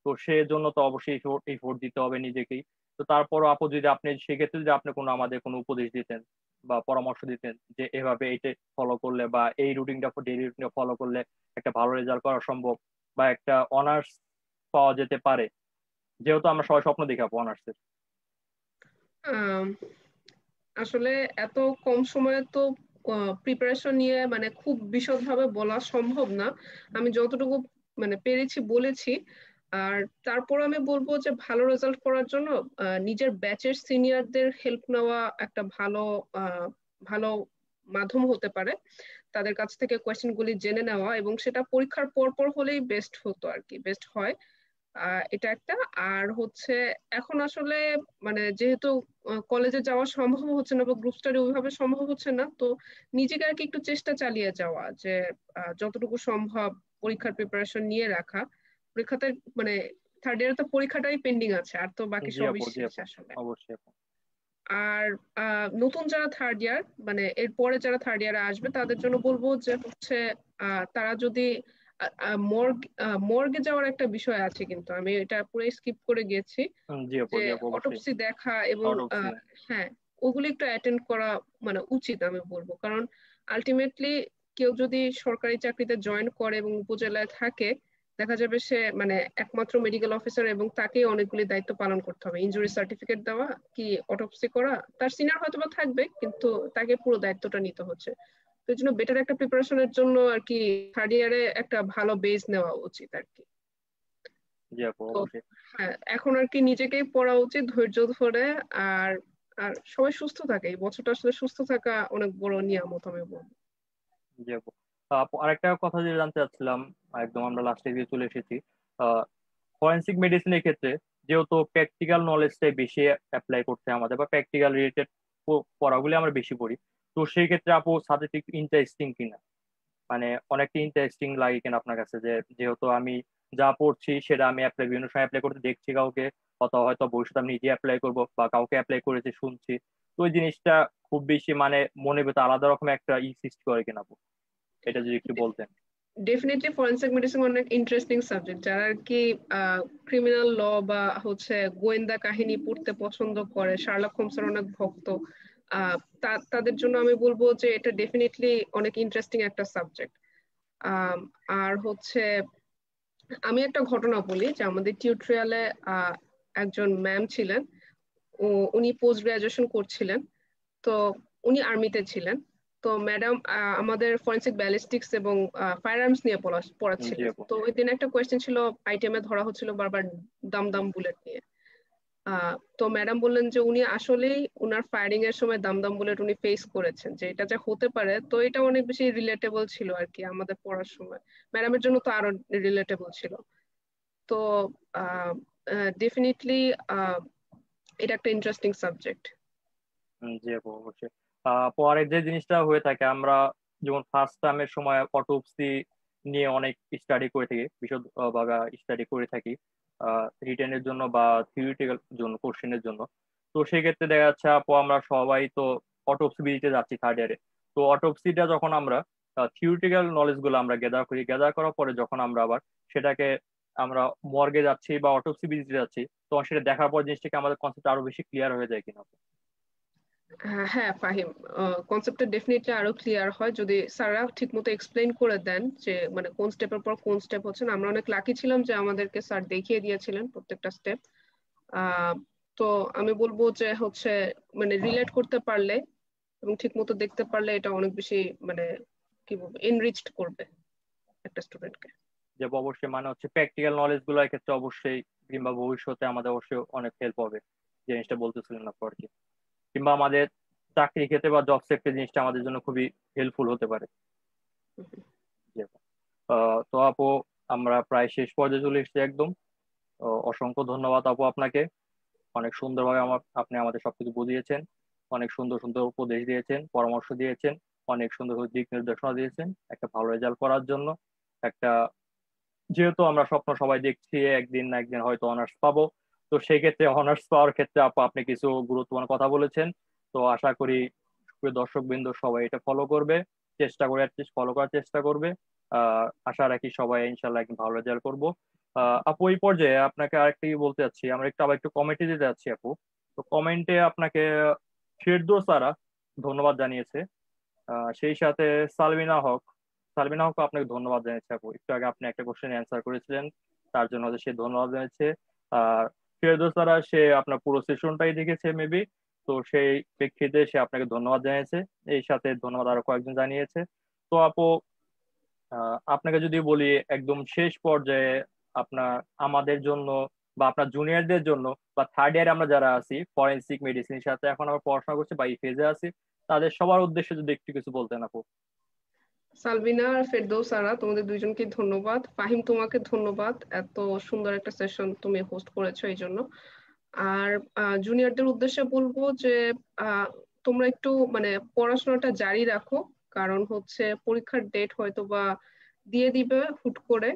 তো সেজন্য তো অবশ্যই এফোর্ট দিতে হবে নিজেকেই। তো তারপরও আপু যদি আপনি সেক্ষেত্রে যদি আপনি কোনো আমাদের কোনো উপদেশ দিতেন বা পরামর্শ দিতেন যে এভাবে এইটা ফলো করলে বা এই রুটিনটা ডেইলি রুটিনটা ফলো করলে একটা ভালো রেজাল্ট করা সম্ভব বা একটা অনার্স পাওয়া যেতে পারে, যেহেতু আমরা সবাই স্বপ্ন দেখি আপু অনার্সের। আম, আসলে এত কম সময়ে তো প্রিপারেশন নিয়ে মানে খুব বিশদভাবে বলা সম্ভব না। আমি যতটুকু মানে পেরেছি বলেছি। আর তারপর আমি বলবো যে ভালো রেজাল্ট করার জন্য নিজের ব্যাচের সিনিয়রদের হেল্প নেওয়া একটা ভালো ভালো মাধ্যম হতে পারে। তাদের কাছ থেকে কোয়েশ্চেন গুলি জেনে নেওয়া, এবং সেটা পরীক্ষার পর পর হলেই বেস্ট হতো আর কি, বেস্ট হয়। এটা একটা। আর হচ্ছে এখন আসলে মানে যেহেতু কলেজে যাওয়া সম্ভব হচ্ছে না বা গ্রুপ স্টাডি ওইভাবে সম্ভব হচ্ছে না, তো নিজেকে আর কি একটু চেষ্টা চালিয়ে যাওয়া যে যতটুকু সম্ভব পরীক্ষার প্রিপারেশন নিয়ে রাখা। পরীক্ষাতে মানে থার্ড ইয়ারে তো পরীক্ষাটাই পেন্ডিং আছে, আর তো বাকি জি সবই আপু জি শেষ আপু আসলে। অবশ্যই আপু। আর নতুন যারা থার্ড ইয়ার মানে এরপরে যারা থার্ড ইয়ারে আসবে তাদের জন্য বলবো যে হচ্ছে তারা যদি মর্গে যাওয়ার একটা বিষয় আছে, কিন্তু আমি এটা পুরো স্কিপ করে গেছি। জি আপু, যে জি আপু, অবশ্যই। অটোপসি দেখা এবং অটোপসি। হ্যাঁ, ওগুলি একটু অ্যাটেন্ড করা মানে উচিত আমি বলবো। কারণ আলটিমেটলি কেউ যদি সরকারি চাকরিতে জয়েন করে এবং উপজেলায় থাকে, দেখা যাবে সে মানে একমাত্র মেডিকেল অফিসার এবং তাকেই অনেকগুলি দায়িত্ব পালন করতে হবে। ইনজুরি সার্টিফিকেট দেওয়া, কি অটোপসি করা, তার সিনিয়র হয়তো বা থাকবে কিন্তু তাকে পুরো দায়িত্বটা নিতে হচ্ছে। তো এই জন্য বেটার একটা প্রিপারেশনের জন্য আর কি থার্ড ইয়ারে একটা ভালো বেস নেওয়া উচিত আর কি। জি আপু, তো অবশ্যই। হ্যাঁ, এখন আর কি নিজেকেই পড়া উচিত ধৈর্য ধরে। আর আর সবাই সুস্থ থাকে, এই বছরটা আসলে সুস্থ থাকা অনেক বড় নিয়ামত আমি বলবো। জি আপু। আপু, আরেকটা কথা যে জানতে চাচ্ছিলাম, একদম আমরা লাস্টে দিয়ে চলে এসেছি। ফরেন্সিক মেডিসিনের ক্ষেত্রে যেহেতু প্র্যাকটিক্যাল নলেজটাই বেশি অ্যাপ্লাই করতে হয় আমাদের, বা প্র্যাকটিক্যাল রিলেটেড পড়াগুলি আমরা বেশি পড়ি, তো সেই ক্ষেত্রে আপু সাবজেক্ট একটু ইন্টারেস্টিং কিনা, মানে অনেকটা ইন্টারেস্টিং লাগে কিনা আপনার কাছে, যে যেহেতু আমি যা পড়ছি সেটা আমি অ্যাপ্লাই বিভিন্ন সময় অ্যাপ্লাই করতে দেখছি কাউকে, অথবা হয়তো ভবিষ্যতে আমি নিজে অ্যাপ্লাই করবো বা কাউকে অ্যাপ্লাই করেছে শুনছি, তো ওই জিনিসটা খুব বেশি মানে মনে ভেতর আলাদা রকম একটা সৃষ্টি করে কিনা আপু, এটা যদি একটু বলতেন। ডেফিনেটলি ফরেনসিক মেডিসিন অনেক ইন্টারেস্টিং সাবজেক্ট। যারা আর কি ক্রিমিনাল ল বা হচ্ছে গোয়েন্দা কাহিনী পড়তে পছন্দ করে, শার্লক হোমসের অনেক ভক্ত, তাদের জন্য আমি বলবো যে এটা ডেফিনেটলি অনেক ইন্টারেস্টিং একটা সাবজেক্ট। আর হচ্ছে আমি একটা ঘটনা বলি যে আমাদের টিউটোরিয়ালে একজন ম্যাম ছিলেন। উনি পোস্ট গ্রাজুয়েশন করছিলেন। তো উনি আর্মিতে ছিলেন। তো ম্যাডাম আমাদের ফরেন্সিক ব্যালিস্টিক্স এবং ফায়ার আর্মস নিয়ে জি পড়াচ্ছিলেন। আপু। তো ওই দিন একটা কোয়েশ্চেন ছিল, আইটেমে ধরা হচ্ছিল বারবার দাম দাম বুলেট নিয়ে। তো ম্যাডাম বললেন যে উনি আসলেই উনার ফায়ারিং এর সময় দাম দাম বুলেট উনি ফেস করেছেন, যে এটা যে হতে পারে। তো এটা অনেক বেশি রিলেটেবল ছিল আর কি আমাদের পড়ার সময়। ম্যাডামের জন্য তো আরো রিলেটেবল ছিল। তো ডেফিনেটলি এটা একটা ইন্টারেস্টিং সাবজেক্ট। জি আপু, অবশ্যই। পরে যে জিনিসটা হয়ে থাকে, আমরা যেমন ফার্স্ট টার্মের সময় অটোপসি নিয়ে অনেক স্টাডি করে থাকি, বিশদ ভাবে স্টাডি করে থাকি রিটেনের জন্য বা থিওরিটিক্যাল জন্য, কোশ্চেনের জন্য। তো সেই ক্ষেত্রে দেখা যাচ্ছে আপু আমরা সবাই তো অটোপসি দিতে যাচ্ছি থার্ড ইয়ারে। তো অটোপসিটা যখন আমরা থিওরিটিক্যাল নলেজ গুলো আমরা গ্যাদার করি, গ্যাদার করার পরে যখন আমরা আবার সেটাকে আমরা মর্গে যাচ্ছি বা অটোপসি ভিজিটে যাচ্ছি, তখন সেটা দেখার পর জিনিসটাকে আমাদের কনসেপ্ট আরো বেশি ক্লিয়ার হয়ে যায় কিনা। হ্যাঁ ফাহিম, কনসেপ্টটা ডেফিনেটলি আরো ক্লিয়ার হয় যদি স্যাররা ঠিক মতো এক্সপ্লেইন করে দেন যে মানে কোন স্টেপের পর কোন স্টেপ হচ্ছে। না, আমরা অনেক লাকি ছিলাম যে আমাদেরকে স্যার দেখিয়ে দিয়েছিলেন প্রত্যেকটা স্টেপ। আহ তো আমি বলবো যে হচ্ছে মানে রিলেট করতে পারলে এবং ঠিক মতো দেখতে পারলে এটা অনেক বেশি মানে কি বলবো এনরিচড করবে একটা স্টুডেন্টকে। যে অবশ্যই মানে হচ্ছে প্র্যাকটিক্যাল নলেজ গুলোর ক্ষেত্রে অবশ্যই, কিংবা ভবিষ্যতে আমাদের অবশ্যই অনেক হেল্প হবে, যে জিনিসটা বলতেছিলেন না আর কি, কিংবা আমাদের চাকরি ক্ষেত্রে বা জব সেক্টর জিনিসটা আমাদের জন্য খুবই হেল্পফুল হতে পারে। জি আপু। তো আপু, আমরা প্রায় শেষ পর্যায়ে চলে এসেছি একদম। অসংখ্য ধন্যবাদ আপু আপনাকে, অনেক সুন্দরভাবে আপনি আমাদের সবকিছু বুঝিয়েছেন, অনেক সুন্দর সুন্দর উপদেশ দিয়েছেন, পরামর্শ দিয়েছেন, অনেক সুন্দর সুন্দর দিক নির্দেশনা দিয়েছেন একটা ভালো রেজাল্ট করার জন্য। একটা, যেহেতু আমরা স্বপ্ন সবাই দেখছি একদিন না একদিন হয়তো অনার্স পাবো, তো সেই ক্ষেত্রে অনার্স পাওয়ার ক্ষেত্রে আপনি কিছু গুরুত্বপূর্ণ কথা বলেছেন। তো আশা করি দর্শক বিন্দু সবাই এটা ফলো করবে, চেষ্টা করে অ্যাটলিস্ট ফলো করার চেষ্টা করবে। আশা রাখি সবাই ইনশাল্লাহ একদিন ভালো রেজাল্ট করবো। আপু, এই পর্যায়ে আপনাকে আরেকটা কি বলতে চাচ্ছি, আমরা একটু আবার একটু কমেন্টে দিতে যাচ্ছি আপু। তো কমেন্টে আপনাকে ফেরদৌস সারা ধন্যবাদ জানিয়েছে। সেই সাথে সালমিনা হক, সালমিনা হক আপনাকে ধন্যবাদ জানাচ্ছি আপু, একটু আগে আপনি একটা কোশ্চেন অ্যান্সার করেছিলেন, তার জন্য হচ্ছে সে ধন্যবাদ জানাচ্ছে। আর ফেরদৌস তারা সে আপনার পুরো সেশনটাই দেখেছে মেবি, তো সেই প্রেক্ষিতে সে আপনাকে ধন্যবাদ জানিয়েছে। এই সাথে ধন্যবাদ আরো কয়েকজন জানিয়েছে। তো আপু, আপনাকে যদি বলি একদম শেষ পর্যায়ে, আপনার আমাদের জন্য বা আপনার জুনিয়রদের জন্য বা থার্ড ইয়ারে আমরা যারা আছি ফরেনসিক মেডিসিনের সাথে এখন আমরা পড়াশোনা করছি বা এই ফেজে আছি, তাদের সবার উদ্দেশ্যে যদি একটু কিছু বলতেন আপু। সালবিনা আর ফেরদৌস সারা, তোমাদের দুইজনকে ধন্যবাদ। ফাহিম, তোমাকে ধন্যবাদ, এত সুন্দর একটা সেশন তুমি হোস্ট করেছো এই জন্য। আর জুনিয়রদের উদ্দেশ্যে বলবো যে আহ, তোমরা একটু মানে পড়াশোনাটা জারি রাখো। কারণ হচ্ছে পরীক্ষার ডেট হয়তো বা দিয়ে দিবে হুট করে।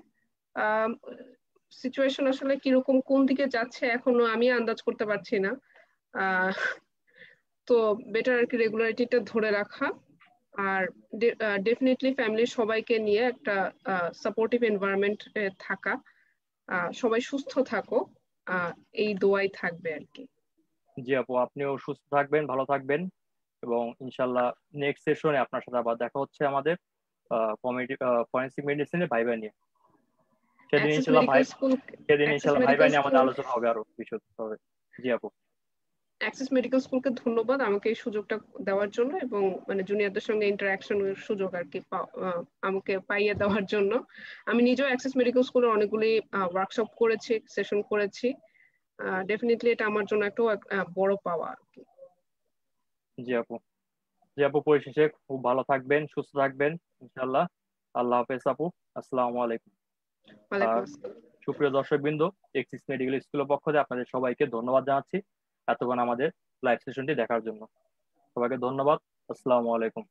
সিচুয়েশন আসলে কিরকম কোন দিকে যাচ্ছে এখনো আমি আন্দাজ করতে পারছি না। আহ তো বেটার আর কি রেগুলারিটিটা ধরে রাখা। আর ডেফিনেটলি ফ্যামিলির সবাইকে নিয়ে একটা সাপোর্টিভ এনভায়রনমেন্ট থাকা, সবাই সুস্থ থাকো, এই দোয়াই থাকবে আর কি। জি আপু, আপনিও সুস্থ থাকবেন, ভালো থাকবেন, এবং ইনশাল্লাহ নেক্সট সেশনে আপনার সাথে আবার দেখা হচ্ছে আমাদের কমিউনিটি ফরেন্সিক মেডিসিনের ভাইবা নিয়ে। সেদিন অ্যাক্সেস ইনশাল্লাহ মেডিকেল স্কুল ভাইবা নিয়ে আমাদের আলোচনা হবে আরো বিশদ হবে। জি আপু। অ্যাক্সেস মেডিকেল স্কুলকে ধন্যবাদ আমাকে এই সুযোগটা দেওয়ার জন্য, এবং মানে জুনিয়রদের সঙ্গে ইন্টারাকশনের সুযোগ আর কি আমাকে পাইয়ে দেওয়ার জন্য। আমি নিজেও অ্যাক্সেস মেডিকেল স্কুলের অনেকগুলি ওয়ার্কশপ করেছি, সেশন করেছি। ডেফিনেটলি এটা আমার জন্য একটা বড় পাওয়া আর কি। জি আপু। জি আপু, পরিশেষে খুব ভালো থাকবেন, সুস্থ থাকবেন ইনশাল্লাহ। আল্লাহ হাফেজ আপু। আসসালামু আলাইকুম। ওয়ালাইকুম আর আসসালাম। সুপ্রিয় দর্শকবৃন্দ, এক্সিস মেডিকেল স্কুলের পক্ষ থেকে আপনাদের সবাইকে ধন্যবাদ জানাচ্ছি এতক্ষণ আমাদের লাইভ সেশনটি দেখার জন্য। সবাইকে ধন্যবাদ। আসসালামু আলাইকুম।